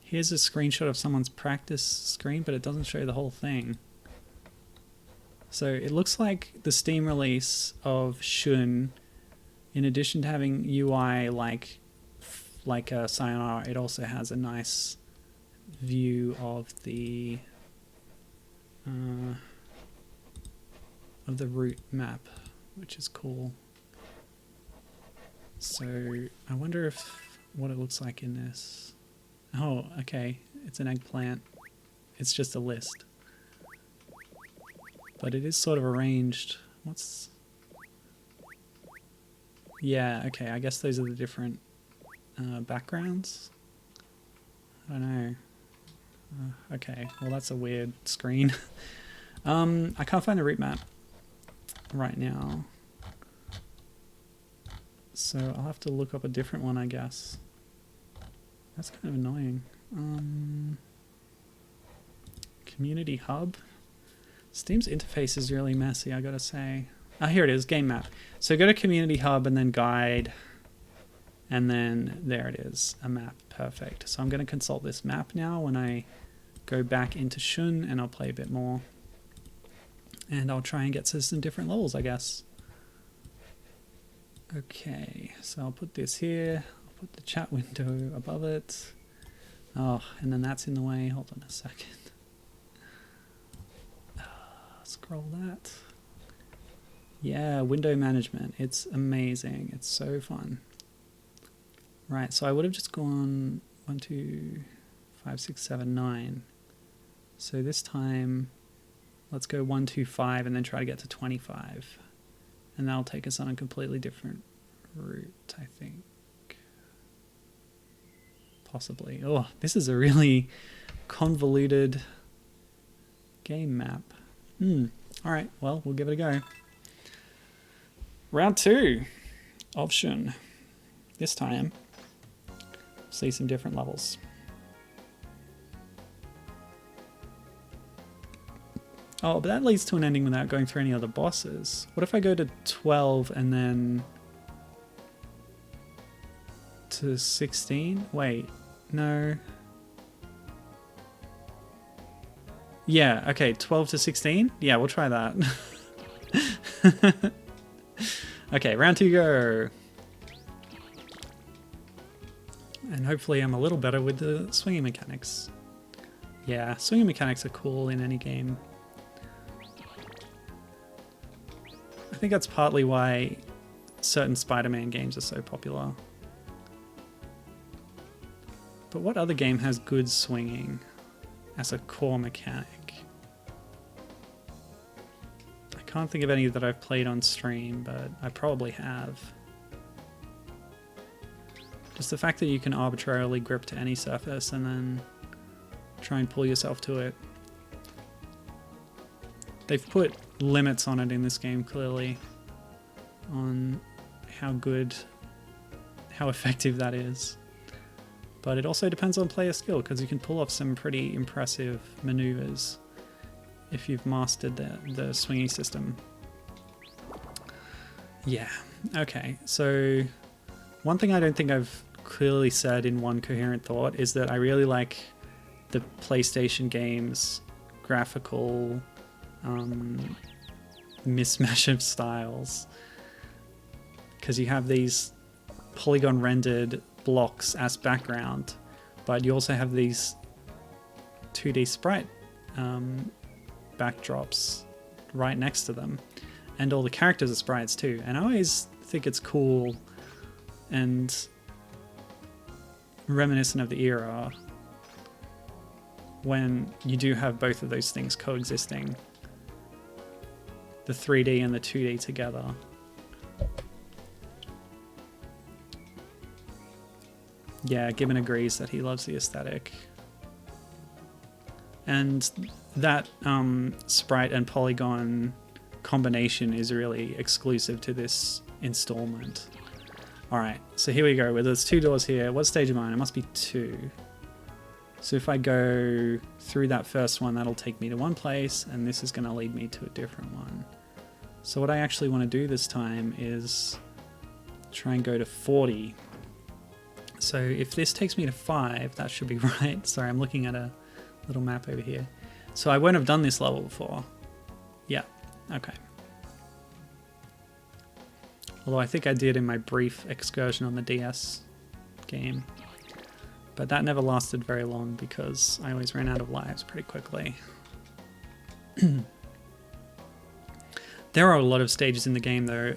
Here's a screenshot of someone's practice screen, but it doesn't show the whole thing. So it looks like the Steam release of Shun, in addition to having UI like Sayonara, it also has a nice view of the route map, which is cool. So I wonder what it looks like in this. Oh, okay. It's an eggplant. It's just a list. But it is sort of arranged. Yeah, okay. I guess those are the different backgrounds. I don't know. Okay, well that's a weird screen. I can't find the route map right now. So I'll have to look up a different one, I guess. That's kind of annoying. Community hub. Steam's interface is really messy, I gotta say. Ah, here it is, game map. So go to community hub and then guide. And then there it is, a map. Perfect. So I'm gonna consult this map now when I go back into Shun, and I'll play a bit more. And I'll try and get to some different levels, I guess. Okay, so I'll put this here. Put the chat window above it. Oh, and then that's in the way. Hold on a second. Scroll that. Yeah, window management. It's amazing. It's so fun. Right, so I would have just gone 1, 2, 5, 6, 7, 9. So this time, let's go 1, 2, 5, and then try to get to 25. And that'll take us on a completely different route, I think. Possibly. Oh, this is a really convoluted game map. Alright, well, we'll give it a go. Round 2 of Shun. This time, see some different levels. Oh, but that leads to an ending without going through any other bosses. What if I go to 12 and then to 16? Wait, no. Yeah, okay, 12 to 16? Yeah, we'll try that. Okay, round 2 go. And hopefully I'm a little better with the swinging mechanics. Yeah, swinging mechanics are cool in any game. I think that's partly why certain Spider-Man games are so popular. But what other game has good swinging as a core mechanic? I can't think of any that I've played on stream, but I probably have. Just the fact that you can arbitrarily grip to any surface and then try and pull yourself to it. They've put limits on it in this game, clearly, on how effective that is. But it also depends on player skill, because you can pull off some pretty impressive maneuvers if you've mastered the swinging system. Yeah, okay, so one thing I don't think I've clearly said in one coherent thought is that I really like the PlayStation games' graphical mismatch of styles, because you have these polygon rendered blocks as background, but you also have these 2D sprite backdrops right next to them, and all the characters are sprites too. And I always think it's cool and reminiscent of the era when you do have both of those things coexisting, the 3D and the 2D together. Yeah, Gibbon agrees that he loves the aesthetic. And that sprite and polygon combination is really exclusive to this installment. Alright, so here we go. Well, there's 2 doors here. What stage am I on? It must be 2. So if I go through that first one, that'll take me to one place, and this is going to lead me to a different one. So what I actually want to do this time is try and go to 40. So if this takes me to 5, that should be right. Sorry, I'm looking at a little map over here. So I won't have done this level before. Yeah, okay. Although I think I did in my brief excursion on the DS game. But that never lasted very long because I always ran out of lives pretty quickly. There are a lot of stages in the game though.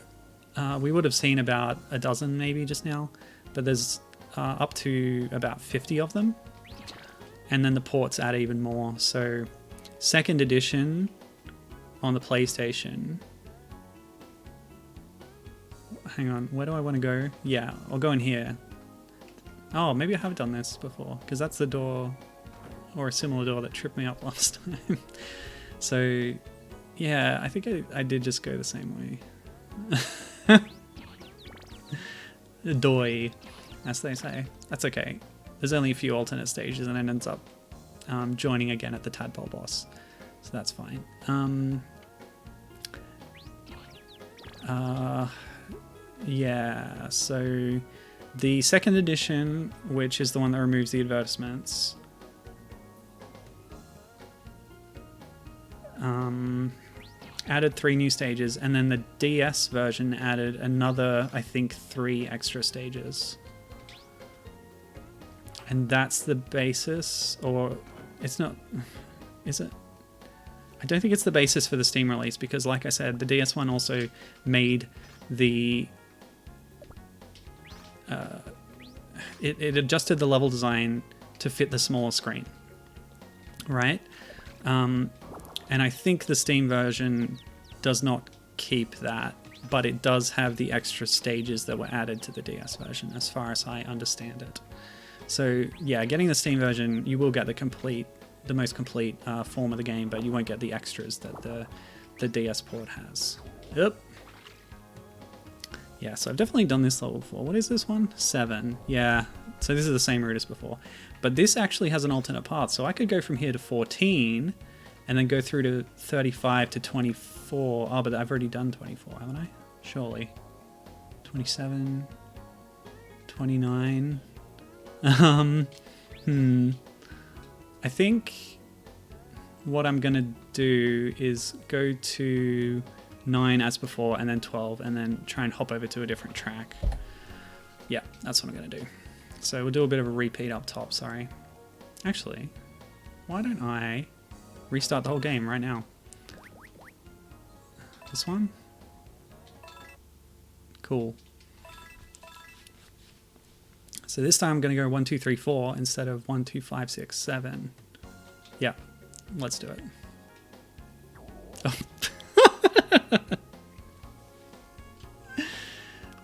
We would have seen about a dozen maybe just now, but there's up to about 50 of them. And then the ports add even more. So 2nd edition on the PlayStation. Hang on, where do I want to go? Yeah, I'll go in here. Oh, maybe I have done this before, because that's the door, or a similar door that tripped me up last time. So, yeah, I think I did just go the same way. Doi, as they say. That's okay. There's only a few alternate stages, and it ends up joining again at the tadpole boss. So that's fine. Yeah, so the 2nd edition, which is the one that removes the advertisements, added 3 new stages, and then the DS version added another, I think, 3 extra stages. And that's the basis, or it's not, is it? I don't think it's the basis for the Steam release, because like I said, the DS one also made the it adjusted the level design to fit the smaller screen, right? And I think the Steam version does not keep that, but it does have the extra stages that were added to the DS version, as far as I understand it. So yeah, getting the Steam version, you will get the most complete form of the game, but you won't get the extras that the DS port has. Yep. Yeah, so I've definitely done this level before. What is this one? 7. Yeah, so this is the same route as before. But this actually has an alternate path, so I could go from here to 14, and then go through to 35 to 24. Oh, but I've already done 24, haven't I? Surely. 27, 29. I think what I'm gonna do is go to 9 as before, and then 12, and then try and hop over to a different track. Yeah, that's what I'm gonna do. So we'll do a bit of a repeat up top, sorry. Actually, why don't I restart the whole game right now? This one? Cool. So this time I'm gonna go 1, 2, 3, 4 instead of 1, 2, 5, 6, 7. Yeah, let's do it. Oh.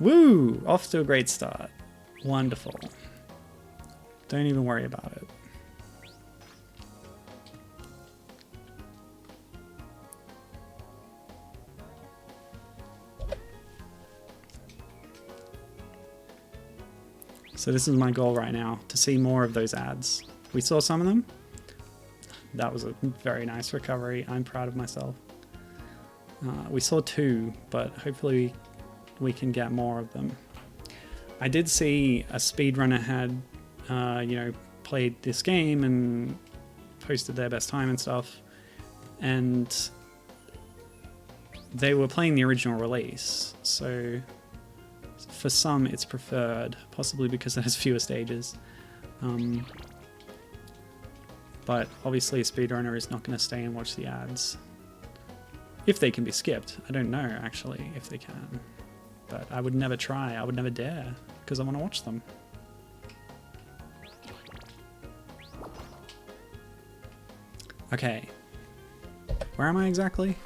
Woo! Off to a great start. Wonderful. Don't even worry about it. So this is my goal right now, to see more of those ads. We saw some of them. That was a very nice recovery. I'm proud of myself. We saw 2, but hopefully we can get more of them. I did see a speedrunner had, played this game and posted their best time and stuff, and they were playing the original release. So for some, it's preferred, possibly because it has fewer stages. But obviously, a speedrunner is not going to stay and watch the ads. If they can be skipped. I don't know, actually, if they can. But I would never try, I would never dare, because I want to watch them. Okay. Where am I exactly?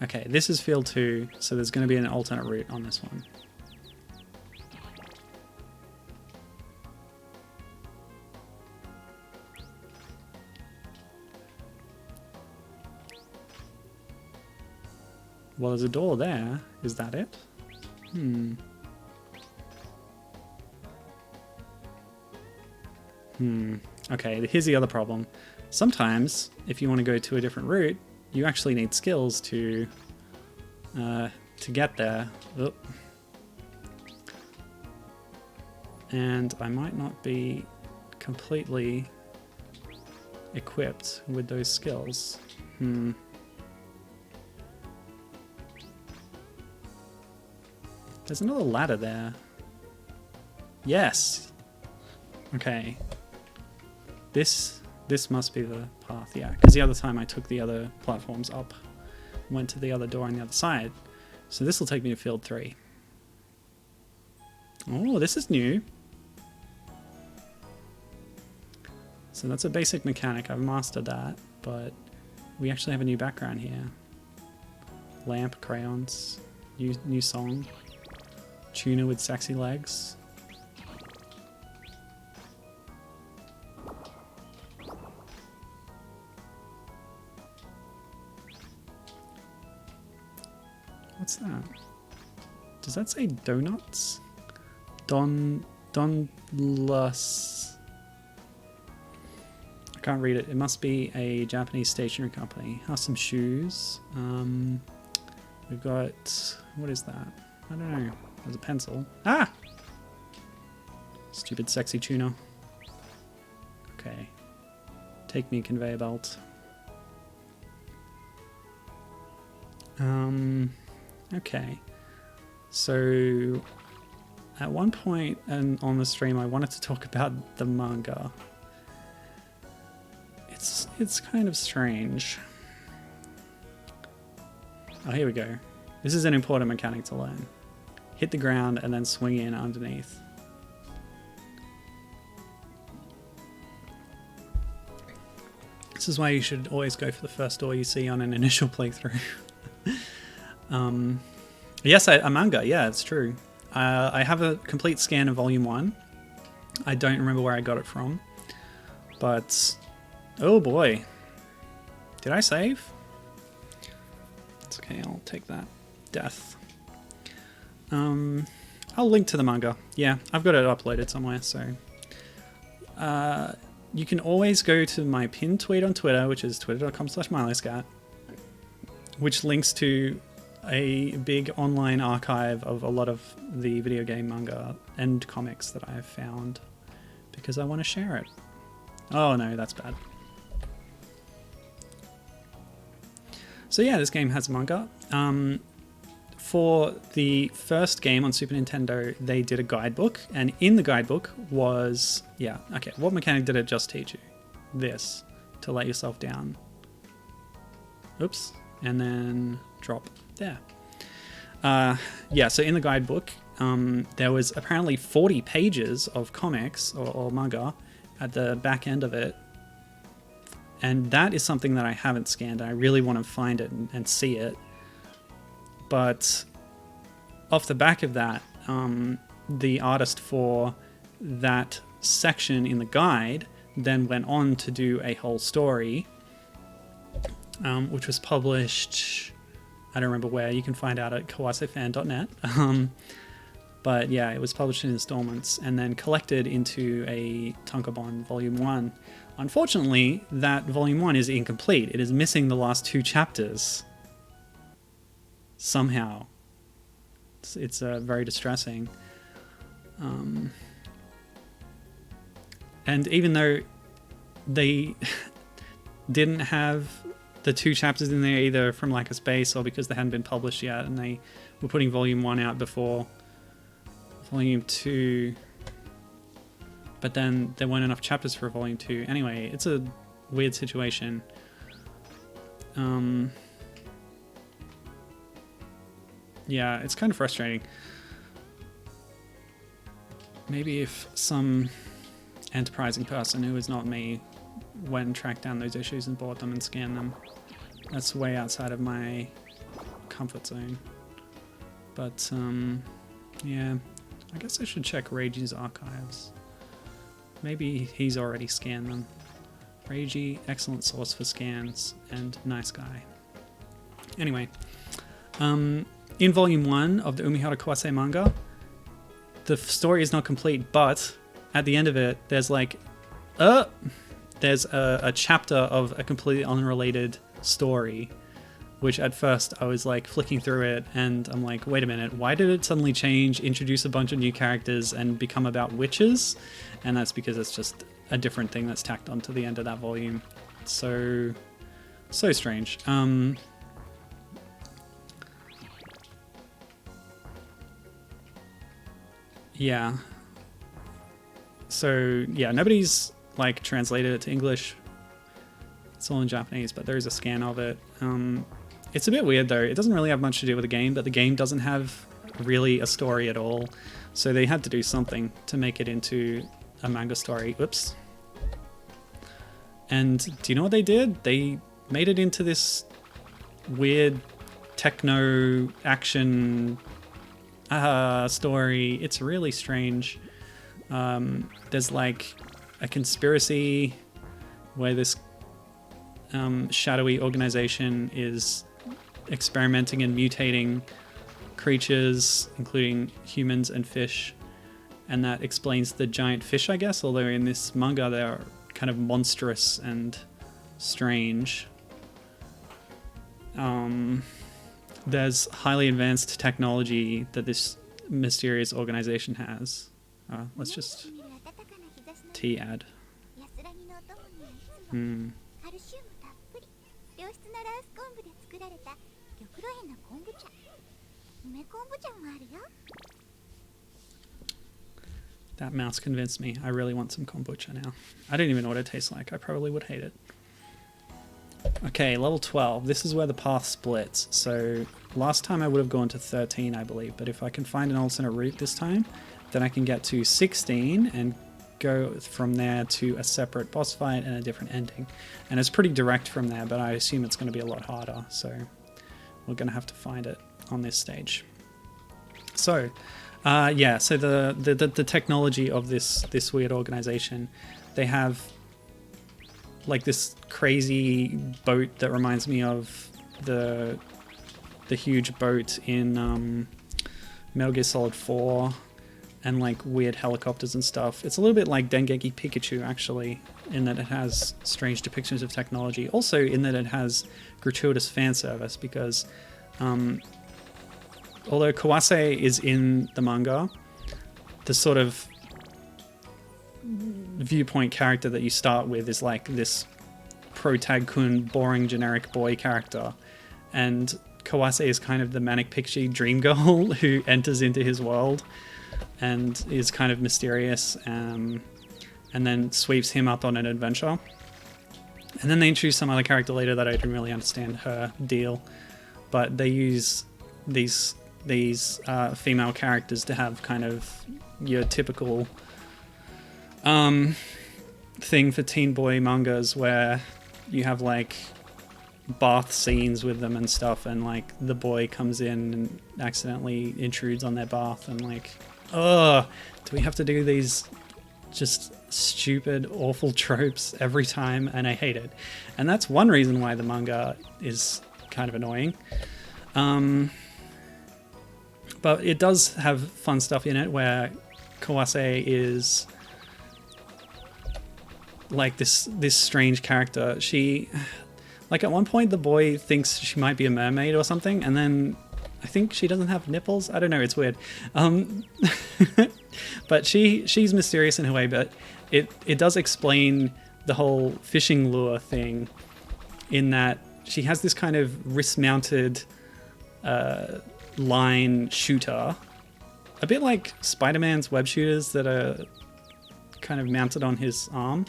Okay, this is field 2, so there's going to be an alternate route on this one. Well, there's a door there. Is that it? Okay, here's the other problem. Sometimes, if you want to go to a different route, you actually need skills to get there. Oh. And I might not be completely equipped with those skills. There's another ladder there. Yes! Okay. This must be the path, yeah. Because the other time I took the other platforms up, went to the other door on the other side. So this will take me to field 3. Oh, this is new. So that's a basic mechanic. I've mastered that, but we actually have a new background here. Lamp, crayons, new song. Tuna with sexy legs. What's that? Does that say donuts? Donlus. I can't read it. It must be a Japanese stationery company. Have some shoes. We've got, what is that? I don't know. There's a pencil. Ah! Stupid sexy tuna. Okay. Take me, conveyor belt. Okay. So, at one point on the stream, I wanted to talk about the manga. It's kind of strange. Oh, here we go. This is an important mechanic to learn. Hit the ground and then swing in underneath. This is why you should always go for the first door you see on an initial playthrough. Yes, a manga. Yeah, it's true. I have a complete scan of Volume 1. I don't remember where I got it from. But, oh boy. Did I save? It's okay, I'll take that. Death. I'll link to the manga. Yeah, I've got it uploaded somewhere, so... you can always go to my pinned tweet on Twitter, which is twitter.com/milescat, which links to a big online archive of a lot of the video game manga and comics that I have found, because I want to share it. Oh no, that's bad. So yeah, this game has manga. For the first game on Super Nintendo, they did a guidebook, and in the guidebook was, yeah, okay, what mechanic did it just teach you? This, to let yourself down. Oops, and then drop there. Yeah, so in the guidebook, there was apparently 40 pages of comics or manga at the back end of it, and that is something that I haven't scanned. I really want to find it and see it. But off the back of that, the artist for that section in the guide then went on to do a whole story, which was published, I don't remember where, you can find out at kawasefan.net. But yeah, it was published in installments and then collected into a Tankobon Volume 1. Unfortunately, that Volume 1 is incomplete. It is missing the last 2 chapters. Somehow. It's very distressing. And even though they didn't have the 2 chapters in there either from lack of space or because they hadn't been published yet, and they were putting Volume 1 out before Volume 2, but then there weren't enough chapters for Volume 2. Anyway, it's a weird situation. Yeah, it's kind of frustrating. Maybe if some enterprising person who is not me went and tracked down those issues and bought them and scanned them. That's way outside of my comfort zone. But, yeah, I guess I should check Reiji's archives. Maybe he's already scanned them. Reiji, excellent source for scans, and nice guy. Anyway, In volume 1 of the Umihara Kawase manga, the story is not complete, but at the end of it, there's like, there's a chapter of a completely unrelated story, which at first I was like flicking through it and I'm like, wait a minute, why did it suddenly change, introduce a bunch of new characters and become about witches? And that's because it's just a different thing that's tacked onto the end of that volume. So strange. Yeah. So yeah, nobody's like translated it to English. It's all in Japanese, but there is a scan of it. It's a bit weird though. It doesn't really have much to do with the game, but the game doesn't have really a story at all. So they had to do something to make it into a manga story. Oops. And do you know what they did? They made it into this weird techno action story. It's really strange. There's like a conspiracy where this shadowy organization is experimenting and mutating creatures, including humans and fish, and that explains the giant fish, I guess, although in this manga they are kind of monstrous and strange. There's highly advanced technology that this mysterious organization has. Let's just T-add. That mouse convinced me. I really want some kombucha now. I don't even know what it tastes like. I probably would hate it. Okay, level 12. This is where the path splits. So last time I would have gone to 13, I believe. But if I can find an alternate route this time, then I can get to 16 and go from there to a separate boss fight and a different ending. And it's pretty direct from there, but I assume it's going to be a lot harder. So we're going to have to find it on this stage. So yeah, so the technology of this weird organization, they have like this crazy boat that reminds me of the huge boat in Metal Gear Solid 4, and like weird helicopters and stuff. It's a little bit like Dengeki Pikachu actually, in that it has strange depictions of technology. Also in that it has gratuitous fan service, because although Kawase is in the manga, the sort of viewpoint character that you start with is like this pro-tag-kun, boring generic boy character, and Kawase is kind of the manic pixie dream girl who enters into his world and is kind of mysterious, and then sweeps him up on an adventure. And then they introduce some other character later that I didn't really understand her deal, but they use these female characters to have kind of your typical thing for teen boy mangas, where you have like bath scenes with them and stuff, and like the boy comes in and accidentally intrudes on their bath, and like, do we have to do these just stupid, awful tropes every time? And I hate it. And that's one reason why the manga is kind of annoying. But it does have fun stuff in it, where Kawase is like this strange character. She, like, at one point the boy thinks she might be a mermaid or something, and then I think she doesn't have nipples. I don't know, it's weird. But she's mysterious in her way, but it does explain the whole fishing lure thing, in that she has this kind of wrist-mounted line shooter, a bit like Spider-Man's web shooters that are kind of mounted on his arm.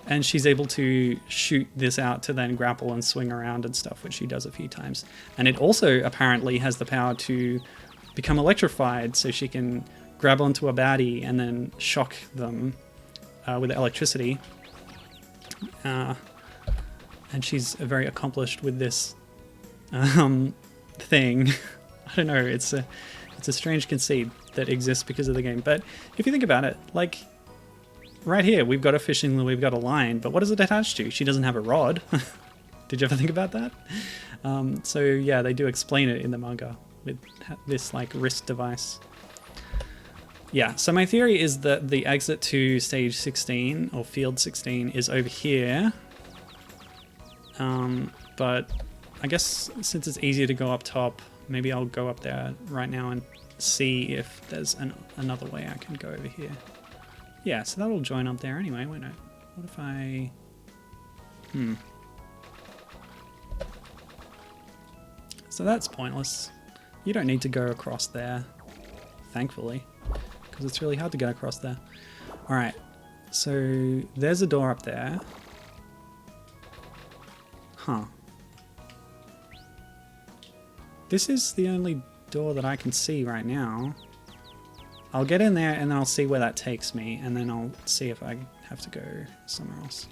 And she's able to shoot this out to then grapple and swing around and stuff, which she does a few times. And it also apparently has the power to become electrified, so she can grab onto a baddie and then shock them with electricity. And she's very accomplished with this thing. I don't know, it's a strange conceit that exists because of the game. But if you think about it, like, right here, we've got a fishing lure, we've got a line, but what is it attached to? She doesn't have a rod. Did you ever think about that? So yeah, they do explain it in the manga with this like wrist device. Yeah, so my theory is that the exit to stage 16 or field 16 is over here. But I guess since it's easier to go up top, maybe I'll go up there right now and see if there's another way I can go over here. Yeah, so that'll join up there anyway, won't it? What if I... So that's pointless. You don't need to go across there, thankfully, because it's really hard to get across there. Alright, so there's a door up there. Huh. This is the only door that I can see right now. I'll get in there and then I'll see where that takes me, and then I'll see if I have to go somewhere else.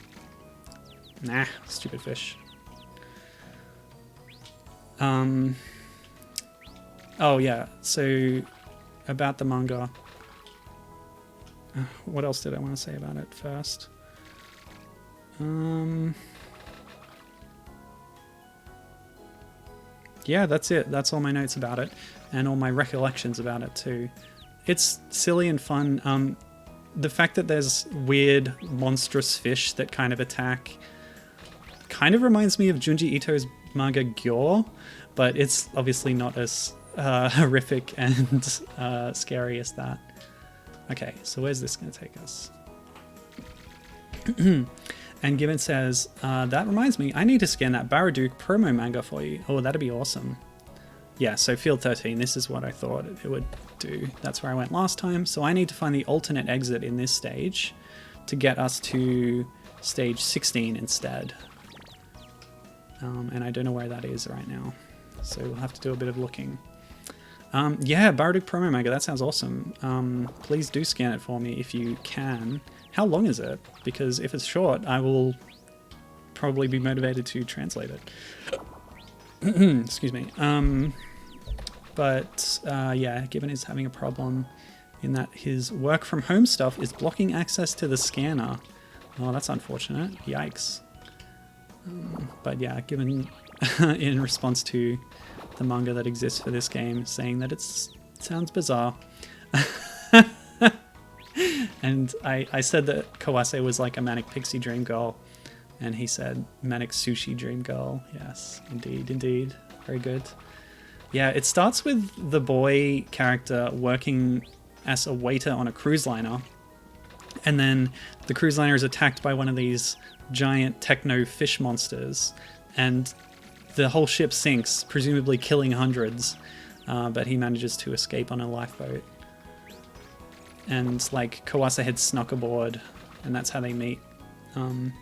Nah, stupid fish. Oh yeah, so about the manga. What else did I want to say about it first? Yeah, that's it. That's all my notes about it, and all my recollections about it too. It's silly and fun. The fact that there's weird, monstrous fish that kind of attack kind of reminds me of Junji Ito's manga Gyo, but it's obviously not as horrific and scary as that. Okay, so where's this going to take us? And Gibbon says, that reminds me, I need to scan that Baraduk promo manga for you. Oh, that'd be awesome. Yeah, so field 13, this is what I thought it would do. That's where I went last time. So I need to find the alternate exit in this stage to get us to stage 16 instead. And I don't know where that is right now. So we'll have to do a bit of looking. Yeah, Baraduk promo manga, that sounds awesome. Please do scan it for me if you can. How long is it? Because if it's short, I will probably be motivated to translate it. Excuse me. Yeah, Gibbon is having a problem in that his work from home stuff is blocking access to the scanner. Oh, that's unfortunate. Yikes. But yeah, Gibbon, in response to the manga that exists for this game, saying that it sounds bizarre. And I said that Kawase was like a manic pixie dream girl, and he said manic sushi dream girl. Yes, indeed, indeed. Very good. Yeah, it starts with the boy character working as a waiter on a cruise liner, and then the cruise liner is attacked by one of these giant techno fish monsters, and the whole ship sinks, presumably killing hundreds, but he manages to escape on a lifeboat. And like Kawase had snuck aboard, and that's how they meet. And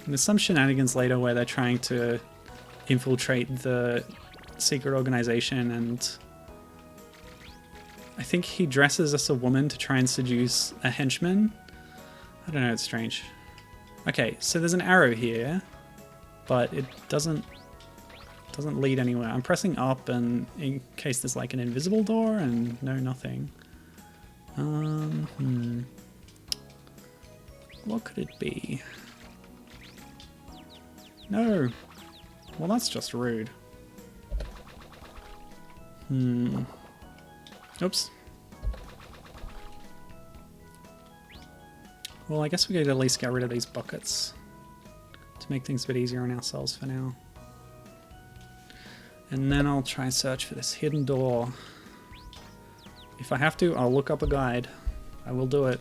there's some shenanigans later where they're trying to infiltrate the secret organization, and I think he dresses as a woman to try and seduce a henchman. I don't know, it's strange. Okay, so there's an arrow here, but it doesn't lead anywhere. I'm pressing up, and in case there's like an invisible door, and no, nothing. What could it be? No. Well, that's just rude. Oops. Well, I guess we could at least get rid of these buckets to make things a bit easier on ourselves for now. And then I'll try and search for this hidden door. If I have to, I'll look up a guide. I will do it.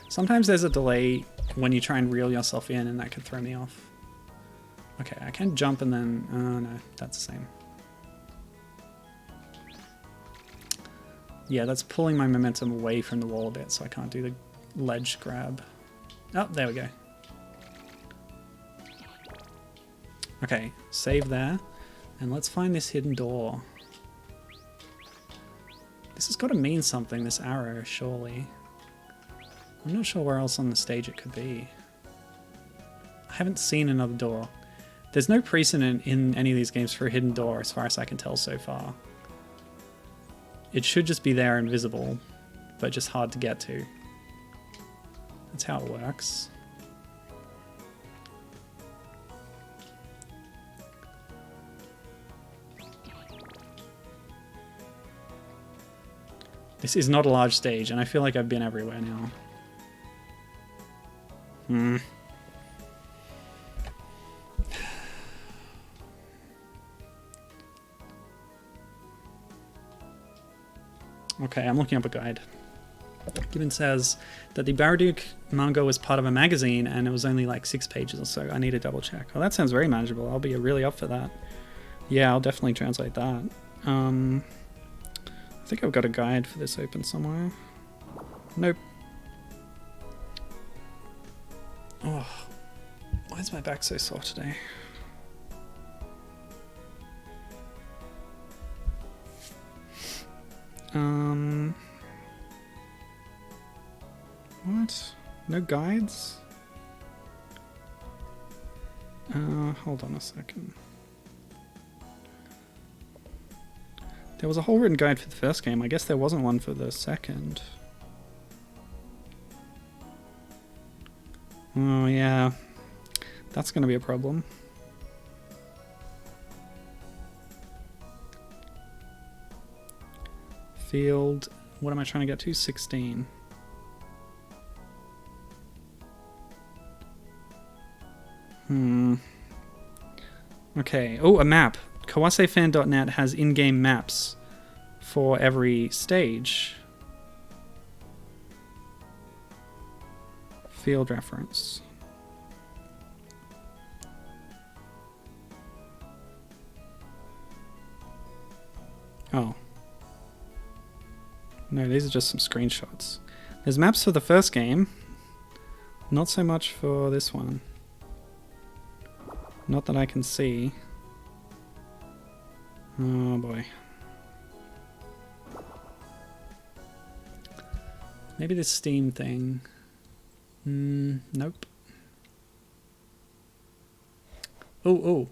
Sometimes there's a delay when you try and reel yourself in, and that could throw me off. Okay, I can jump and then... Oh no, that's the same. Yeah, that's pulling my momentum away from the wall a bit, so I can't do the ledge grab. Oh, there we go. Okay, save there. And let's find this hidden door. This has got to mean something, this arrow, surely. I'm not sure where else on the stage it could be. I haven't seen another door. There's no precedent in any of these games for a hidden door, as far as I can tell so far. it should just be there invisible, but just hard to get to. That's how it works. This is not a large stage, and I feel like I've been everywhere now. Okay, I'm looking up a guide. Gibbon says that the Baraduk manga was part of a magazine and it was only like 6 pages or so. I need to double check. Oh, that sounds very manageable. I'll be really up for that. Yeah, I'll definitely translate that. I think I've got a guide for this open somewhere. Nope. Oh, why is my back so sore today? What? No guides? Hold on a second. There was a whole written guide for the first game. I guess there wasn't one for the second. Oh yeah, that's going to be a problem. Field, what am I trying to get to? 16. Okay, oh, a map. KawaseFan.net has in-game maps for every stage. Field reference. Oh. No, these are just some screenshots. There's maps for the first game. Not so much for this one. Not that I can see. Oh boy. Maybe this Steam thing. Nope. Oh.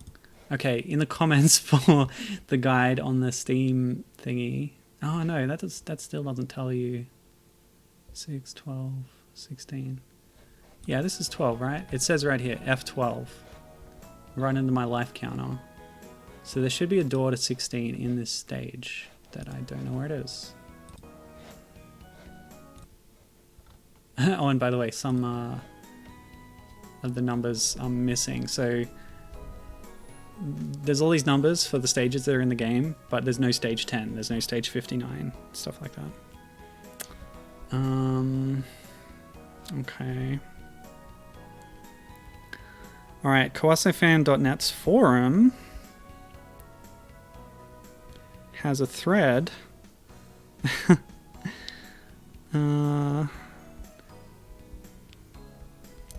Okay, in the comments for the guide on the Steam thingy. Oh no, that still doesn't tell you. 6, 12, 16. Yeah, this is 12, right? It says right here, F12. Right into my life counter. So there should be a door to 16 in this stage that I don't know where it is. Oh, and by the way, some of the numbers I'm missing. So there's all these numbers for the stages that are in the game, but there's no stage 10, there's no stage 59, stuff like that. Okay. Alright, KawaseFan.net's forum has a thread.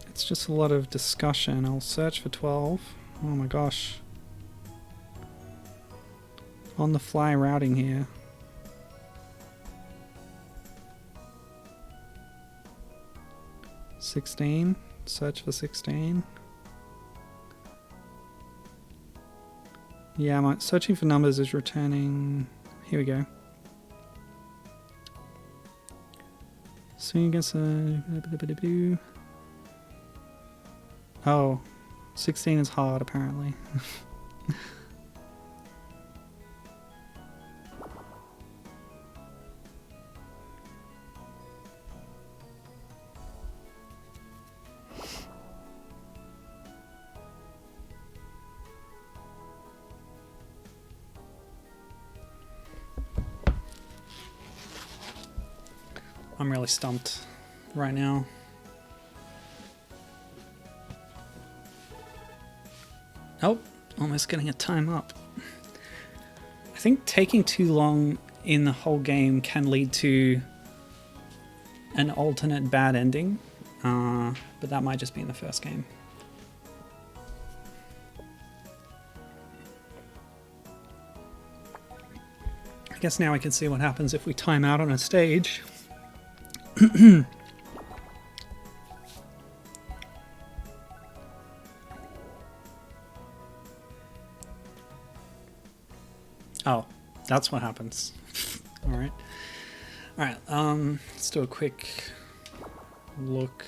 It's just a lot of discussion. I'll search for 12. Oh my gosh. On the fly routing here. $16. Search for 16. Yeah, my searching for numbers is returning. Here we go. So you guess. Oh, 16 is hard apparently. I'm really stumped right now. Oh, almost getting a time up. I think taking too long in the whole game can lead to an alternate bad ending, but that might just be in the first game. I guess now I can see what happens if we time out on a stage. Oh, that's what happens. Alright. Alright, let's do a quick look.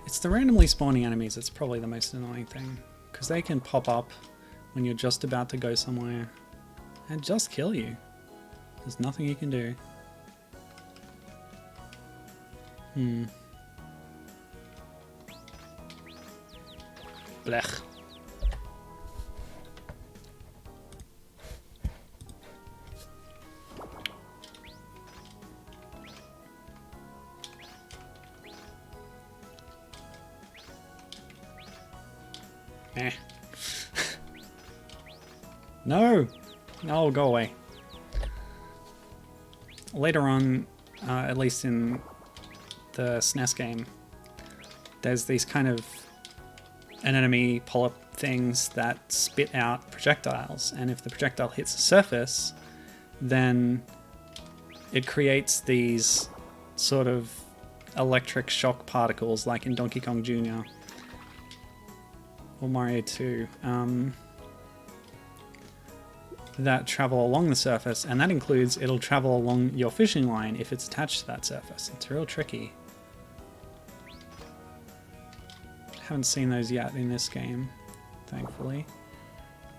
It's the randomly spawning enemies that's probably the most annoying thing, because they can pop up when you're just about to go somewhere and just kill you. There's nothing you can do. Blech. Eh. No! No, go away. Later on, at least in the SNES game, there's these kind of an enemy pull-up things that spit out projectiles, and if the projectile hits a surface, then it creates these sort of electric shock particles like in Donkey Kong Jr. or Mario 2 that travel along the surface, and that includes it'll travel along your fishing line if it's attached to that surface. It's real tricky. Haven't seen those yet in this game, thankfully.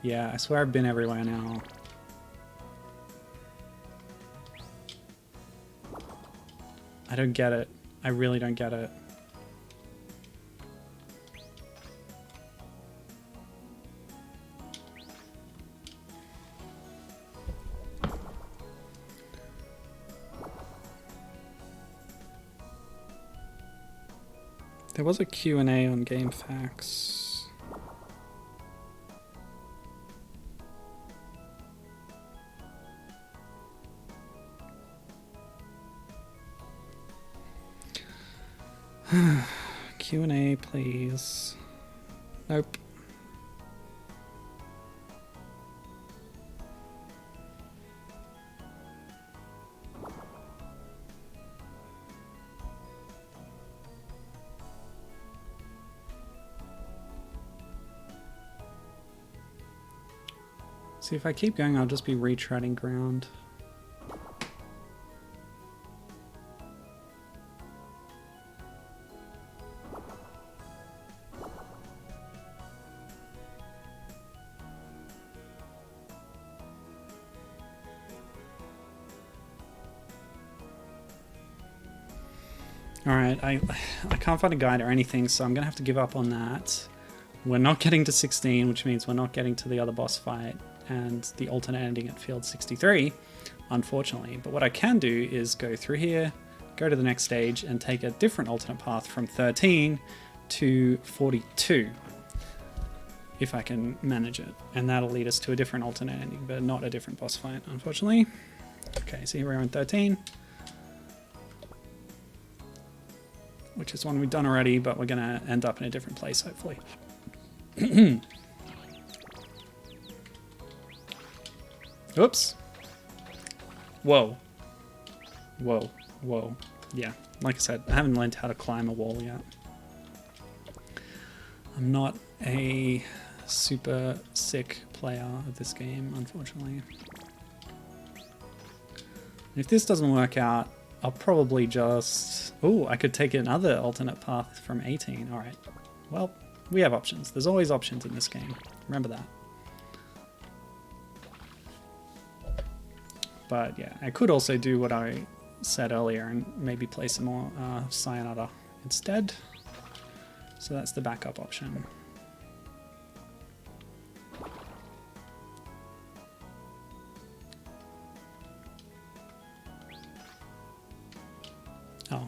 Yeah, I swear I've been everywhere now. I don't get it. I really don't get it. There was a Q&A on GameFAQs. Q&A, please. Nope. See, if I keep going, I'll just be retreading ground. Alright, I can't find a guide or anything, so I'm gonna have to give up on that. We're not getting to 16, which means we're not getting to the other boss fight and the alternate ending at field 63, unfortunately. But what I can do is go through here, go to the next stage, and take a different alternate path from 13 to 42, if I can manage it. And that'll lead us to a different alternate ending, but not a different boss fight, unfortunately. Okay, so here we are in 13. Which is one we've done already, but we're going to end up in a different place, hopefully. Oops. Whoa. Whoa. Whoa. Yeah, like I said, I haven't learned how to climb a wall yet. I'm not a super sick player of this game, unfortunately. If this doesn't work out, I'll probably just... Oh, I could take another alternate path from 18. Alright. Well, we have options. There's always options in this game. Remember that. But yeah, I could also do what I said earlier and maybe play some more Sayonara instead. So that's the backup option. Oh.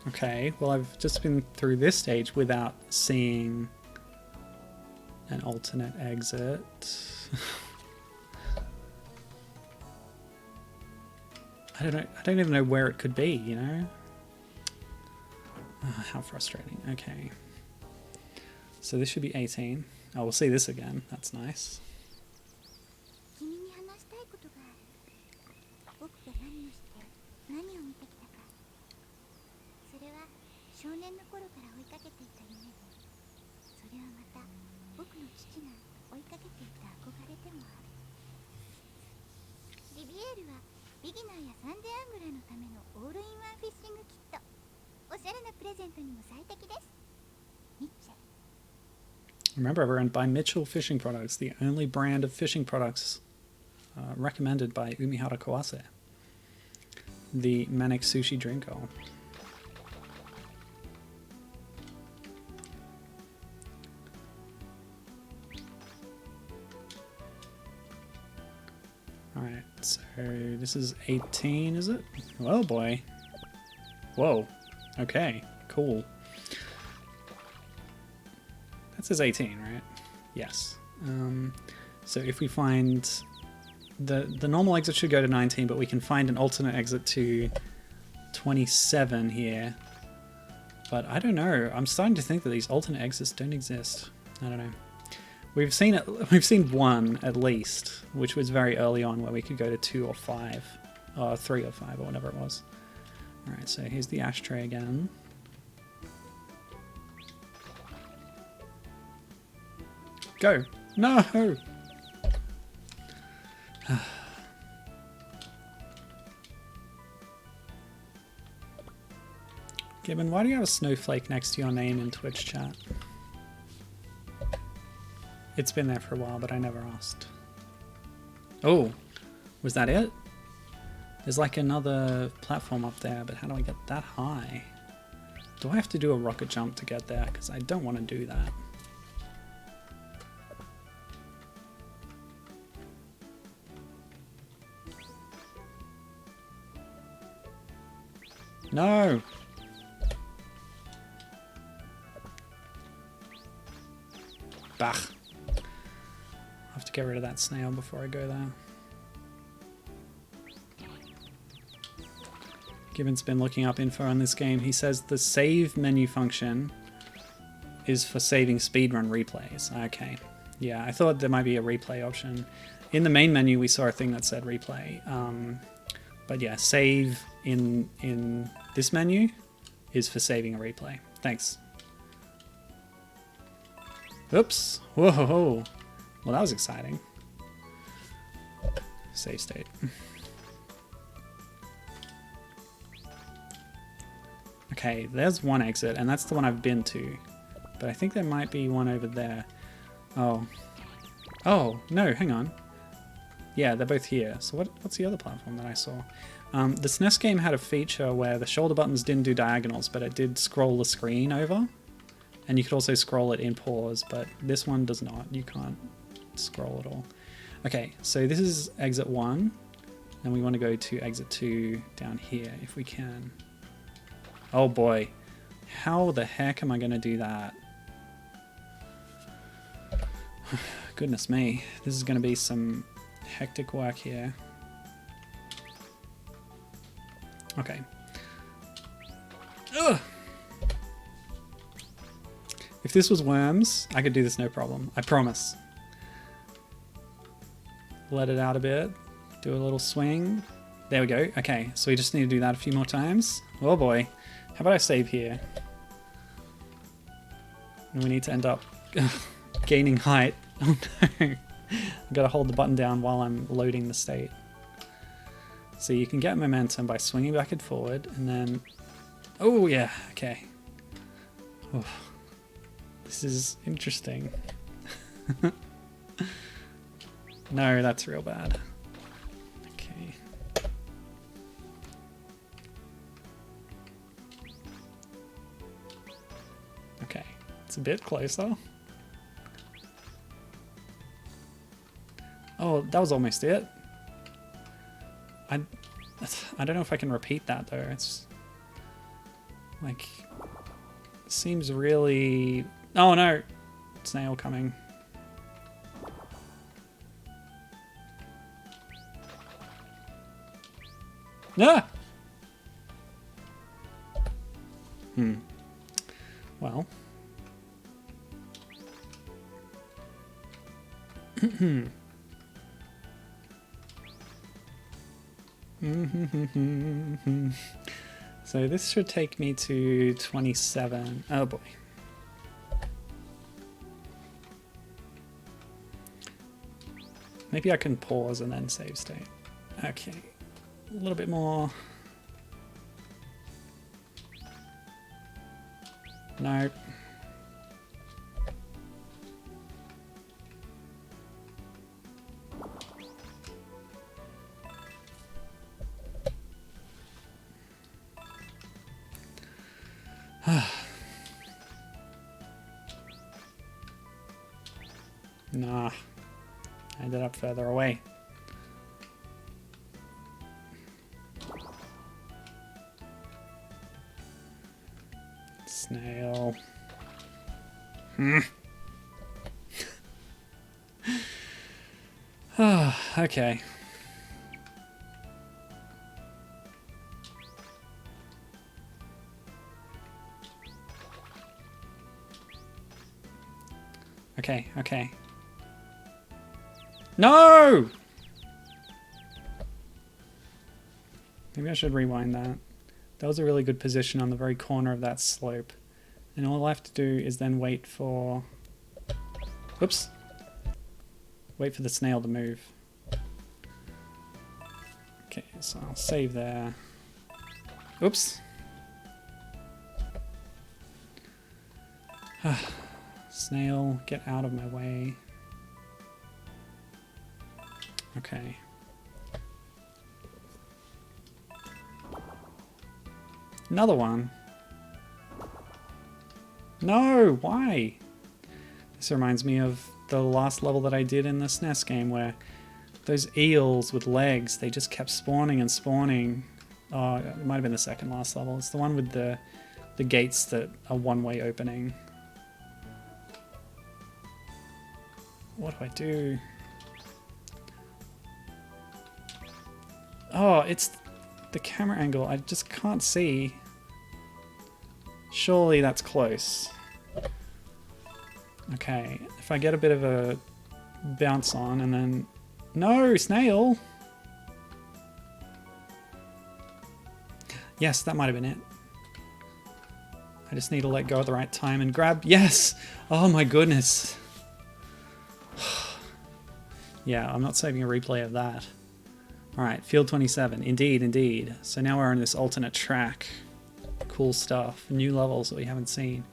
Okay, well I've just been through this stage without seeing an alternate exit. I don't even know where it could be, you know? Oh, how frustrating. Okay. So this should be 18. Oh, we'll see this again. That's nice. Remember, everyone, buy Mitchell Fishing Products, the only brand of fishing products recommended by Umihara Kawase, the Manic Sushi Drinko. Alright, so this is 18, is it? Oh boy. Whoa. Okay, cool. That says 18, right? Yes. So if we find... The normal exit should go to 19, but we can find an alternate exit to 27 here. But I don't know. I'm starting to think that these alternate exits don't exist. I don't know. We've seen one at least, which was very early on, where we could go to 2 or 5, or 3 or 5, or whatever it was. All right, so here's the ashtray again. Go! No! Gibbon, why do you have a snowflake next to your name in Twitch chat? It's been there for a while, but I never asked. Oh, was that it? There's like another platform up there, but how do I get that high? Do I have to do a rocket jump to get there? Because I don't want to do that. No! Bah. I'll have to get rid of that snail before I go there. Gibbon's been looking up info on this game. He says the save menu function is for saving speedrun replays. Okay. Yeah, I thought there might be a replay option. In the main menu, we saw a thing that said replay. But yeah, save in this menu is for saving a replay. Thanks. Oops. Whoa. Well, that was exciting. Save state. Okay, there's one exit, and that's the one I've been to. But I think there might be one over there. Oh. Oh, no, hang on. Yeah, they're both here. So what's the other platform that I saw? The SNES game had a feature where the shoulder buttons didn't do diagonals, but it did scroll the screen over. And you could also scroll it in pause, but this one does not. You can't scroll at all. Okay, so this is exit 1, and we want to go to exit 2 down here if we can. Oh boy, how the heck am I going to do that? Goodness me, this is going to be some hectic work here. Okay. Ugh! If this was worms, I could do this no problem. I promise. Let it out a bit. Do a little swing. There we go. Okay, so we just need to do that a few more times. Oh boy. How about I save here? And we need to end up gaining height. Oh no. I've got to hold the button down while I'm loading the state. So you can get momentum by swinging back and forward, and then... Oh yeah, okay. Oh. This is interesting. No, that's real bad. Okay. Okay, it's a bit closer. Oh, that was almost it. I don't know if I can repeat that though. It's like, it seems really... Oh no! Snail coming. No! Well. So this should take me to 27. Oh boy. Maybe I can pause and then save state. Okay. A little bit more. Nope. Nah. I ended up further away. Snail. Okay. Okay, okay. No! Maybe I should rewind that. That was a really good position on the very corner of that slope. And all I have to do is then wait for... Oops. Wait for the snail to move. Okay, so I'll save there. Oops. Snail, get out of my way. Okay. Another one. No, why? This reminds me of the last level that I did in the SNES game where those eels with legs, they just kept spawning and spawning. Oh, it might have been the second last level. It's the one with the gates that are one-way opening. What do I do? Oh, it's the camera angle. I just can't see. Surely that's close. Okay, if I get a bit of a bounce on and then... No, snail! Yes, that might have been it. I just need to let go at the right time and grab... Yes! Oh my goodness. Yeah, I'm not saving a replay of that. Alright, field 27. Indeed, indeed. So now we're on this alternate track. Cool stuff. New levels that we haven't seen.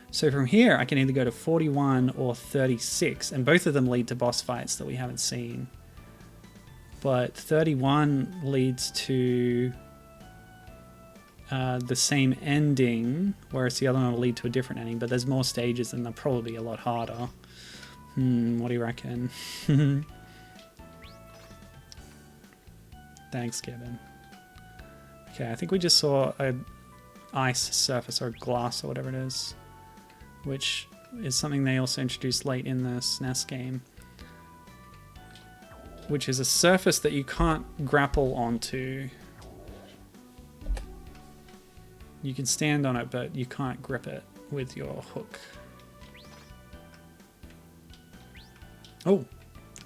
So from here, I can either go to 41 or 36, and both of them lead to boss fights that we haven't seen. But 31 leads to the same ending, whereas the other one will lead to a different ending, but there's more stages and they'll probably be a lot harder. What do you reckon? Thanks, Gibbon. Okay, I think we just saw an ice surface or glass or whatever it is, which is something they also introduced late in the SNES game, which is a surface that you can't grapple onto. You can stand on it, but you can't grip it with your hook. Oh, well,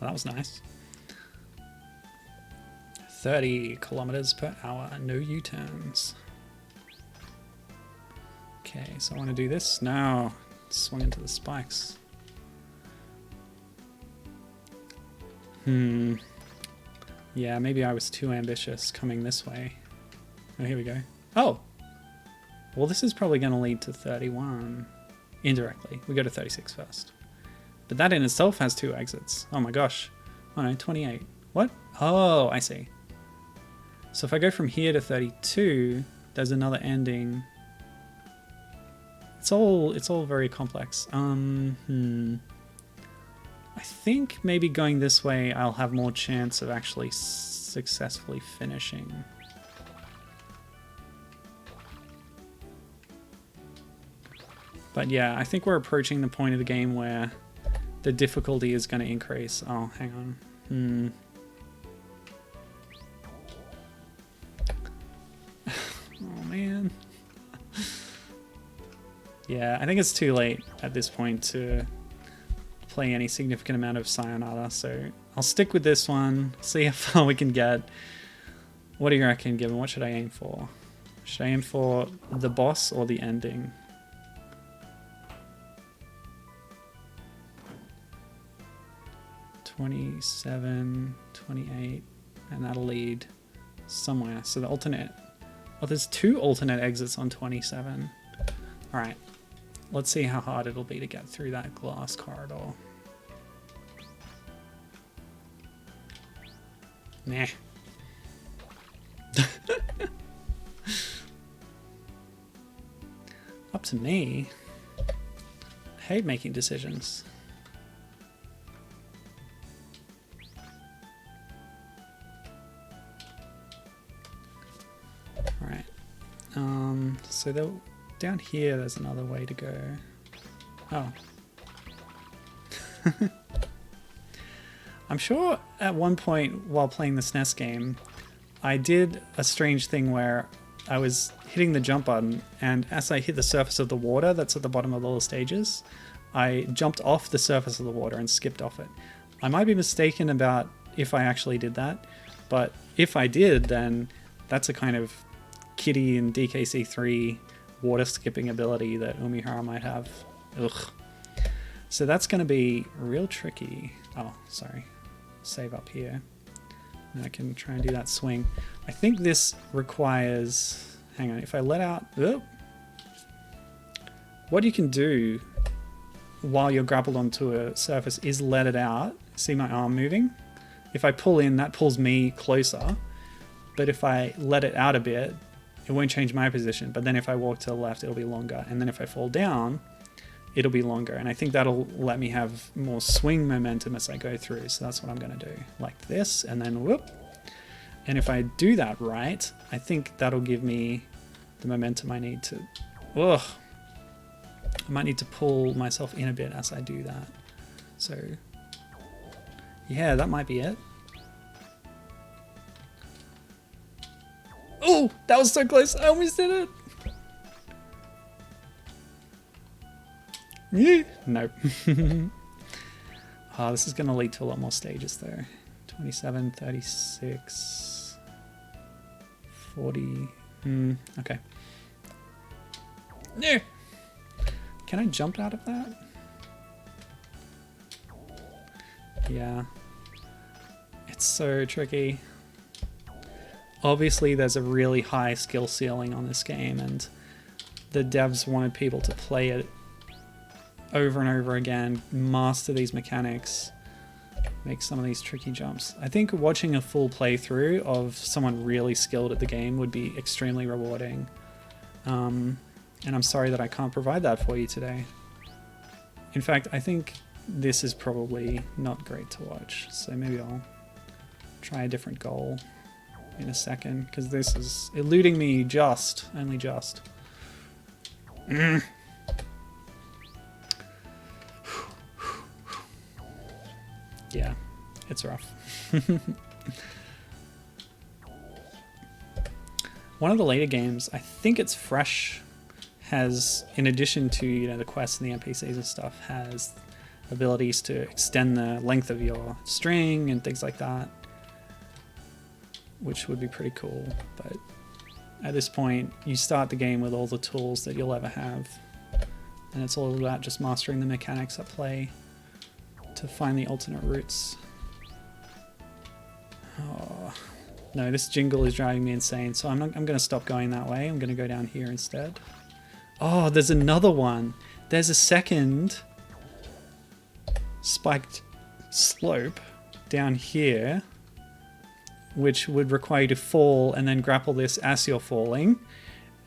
that was nice. 30 kilometers per hour, no U-turns. Okay, so I want to do this. No, swung into the spikes. Yeah, maybe I was too ambitious coming this way. Oh, here we go. Oh! Well, this is probably going to lead to 31. Indirectly. We go to 36 first. But that in itself has two exits. Oh my gosh. Oh no, 28. What? Oh, I see. So if I go from here to 32, there's another ending. It's all very complex. I think maybe going this way I'll have more chance of actually successfully finishing. But yeah, I think we're approaching the point of the game where the difficulty is going to increase. Oh, hang on. Oh man. Yeah, I think it's too late at this point to play any significant amount of Sayonara, so I'll stick with this one, see how far we can get. What do you reckon, Gibbon? What should I aim for? Should I aim for the boss or the ending? $27, $28, and that'll lead somewhere. So the alternate... Oh, there's 2 alternate exits on 27. Alright. Let's see how hard it'll be to get through that glass corridor. Nah. Up to me. I hate making decisions. Alright. So down here there's another way to go. Oh. I'm sure at one point while playing the SNES game, I did a strange thing where I was hitting the jump button, and as I hit the surface of the water that's at the bottom of all the stages, I jumped off the surface of the water and skipped off it. I might be mistaken about if I actually did that, but if I did, then that's a kind of Kitty and DKC3 water skipping ability that Umihara might have. Ugh. So that's going to be real tricky. Oh, sorry. Save up here. And I can try and do that swing. I think this requires... Hang on, if I let out... Oh, what you can do while you're grappled onto a surface is let it out. See my arm moving? If I pull in, that pulls me closer. But if I let it out a bit, it won't change my position. But then if I walk to the left, it'll be longer. And then if I fall down, it'll be longer. And I think that'll let me have more swing momentum as I go through. So that's what I'm going to do. Like this, and then whoop. And if I do that right, I think that'll give me the momentum I need to... Ugh. I might need to pull myself in a bit as I do that. So, yeah, that might be it. Oh, that was so close. I almost did it. Yeah. Nope. Oh, this is going to lead to a lot more stages though. 27, 36, 40. Okay. No. Can I jump out of that? Yeah. It's so tricky. Obviously, there's a really high skill ceiling on this game, and the devs wanted people to play it over and over again, master these mechanics, make some of these tricky jumps. I think watching a full playthrough of someone really skilled at the game would be extremely rewarding. And I'm sorry that I can't provide that for you today. In fact, I think this is probably not great to watch, so maybe I'll try a different goal in a second, because this is eluding me just, only just. Yeah, it's rough. One of the later games, I think it's Fresh, has, in addition to, you know, the quests and the NPCs and stuff, has abilities to extend the length of your string and things like that, which would be pretty cool. But at this point, you start the game with all the tools that you'll ever have, and it's all about just mastering the mechanics at play to find the alternate routes. Oh, no, this jingle is driving me insane, so I'm going to stop going that way. I'm going to go down here instead. Oh, there's another one. There's a second spiked slope down here, which would require you to fall and then grapple this as you're falling,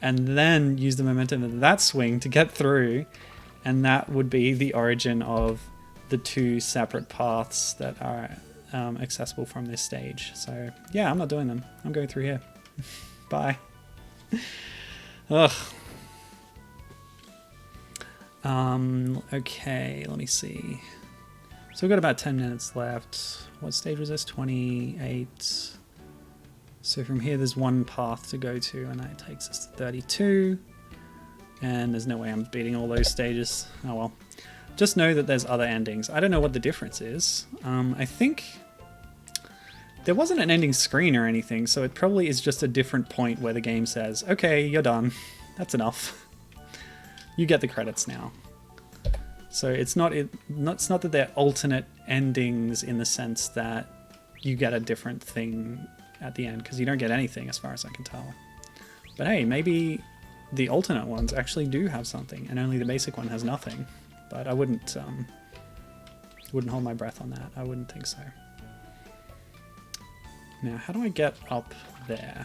and then use the momentum of that swing to get through, and that would be the origin of the 2 separate paths that are accessible from this stage. So yeah, I'm not doing them. I'm going through here. Bye. Ugh. Okay, let me see. So we've got about 10 minutes left. What stage was this? 28. So from here there's one path to go to, and that takes us to 32. And there's no way I'm beating all those stages. Oh well. Just know that there's other endings. I don't know what the difference is. I think there wasn't an ending screen or anything, so it probably is just a different point where the game says, okay, you're done. That's enough. You get the credits now. So it's not that they're alternate endings in the sense that you get a different thing at the end, because you don't get anything as far as I can tell. But hey, maybe the alternate ones actually do have something, and only the basic one has nothing. But I wouldn't hold my breath on that. I wouldn't think so. Now, how do I get up there?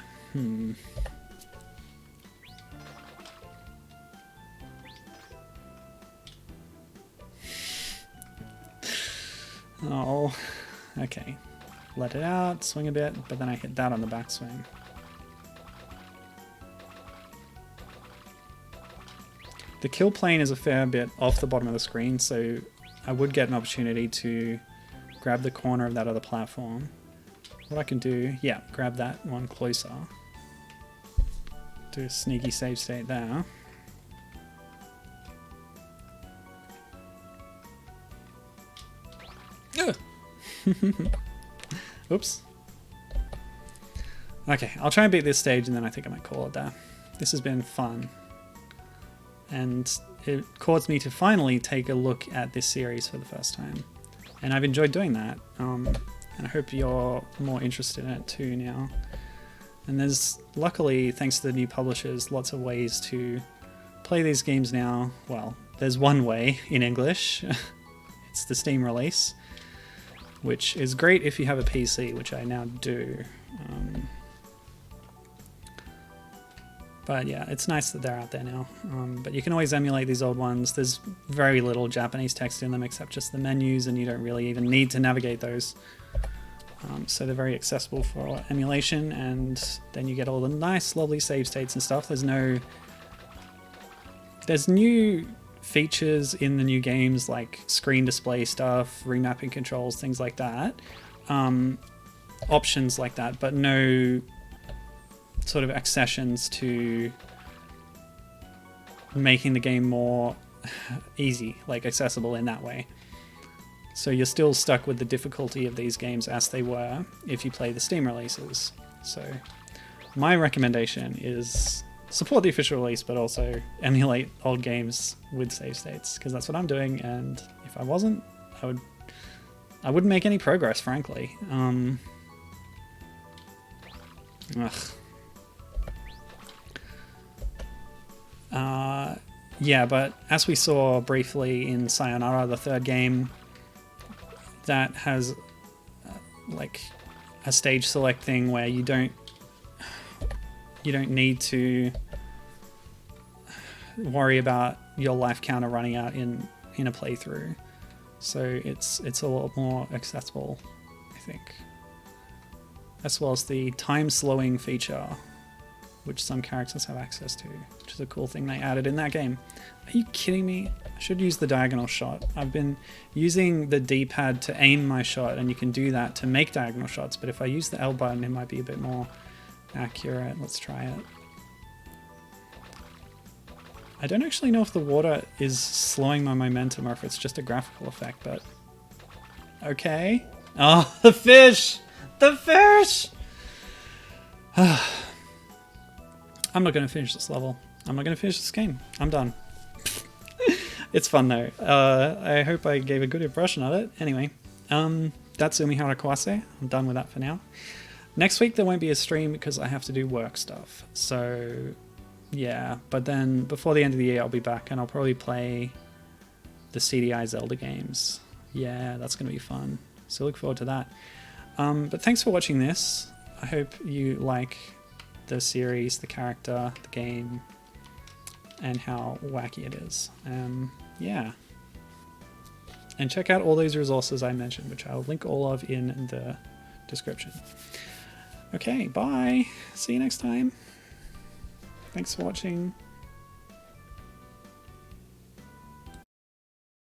Oh, okay. Let it out, swing a bit, but then I hit that on the backswing. The kill plane is a fair bit off the bottom of the screen, so I would get an opportunity to grab the corner of that other platform. What I can do, yeah, grab that one closer. Do a sneaky save state there. Oops. Okay, I'll try and beat this stage and then I think I might call it there. This has been fun. And it caused me to finally take a look at this series for the first time. And I've enjoyed doing that. And I hope you're more interested in it too now. And there's, luckily, thanks to the new publishers, lots of ways to play these games now. Well, there's one way in English. It's the Steam release, which is great if you have a PC, which I now do. But yeah, it's nice that they're out there now. But you can always emulate these old ones. There's very little Japanese text in them except just the menus, and you don't really even need to navigate those. So they're very accessible for emulation, and then you get all the nice, lovely save states and stuff. There's new features in the new games like screen display stuff, remapping controls, things like that. Options like that, but no sort of accessions to making the game more easy, like accessible in that way. So you're still stuck with the difficulty of these games as they were if you play the Steam releases. So my recommendation is support the official release, but also emulate old games with save states, because that's what I'm doing, and if I wasn't, I wouldn't make any progress, frankly. Yeah, but as we saw briefly in Sayonara, the third game, that has like a stage select thing where you don't need to worry about your life counter running out in a playthrough. So it's a lot more accessible, I think. As well as the time slowing feature, which some characters have access to, which is a cool thing they added in that game. Are you kidding me? I should use the diagonal shot. I've been using the D-pad to aim my shot, and you can do that to make diagonal shots, but if I use the L button, it might be a bit more accurate. Let's try it. I don't actually know if the water is slowing my momentum or if it's just a graphical effect, but okay. Oh, the fish! The fish! I'm not going to finish this level. I'm not going to finish this game. I'm done. It's fun though. I hope I gave a good impression of it. Anyway, that's Umihara Kawase. I'm done with that for now. Next week there won't be a stream because I have to do work stuff. So yeah, but then before the end of the year I'll be back and I'll probably play the CDI Zelda games. Yeah, that's going to be fun. So look forward to that. But thanks for watching this. I hope you like the series, the character, the game, and how wacky it is. Yeah. And check out all those resources I mentioned, which I'll link all of in the description. Okay, bye. See you next time. Thanks for watching.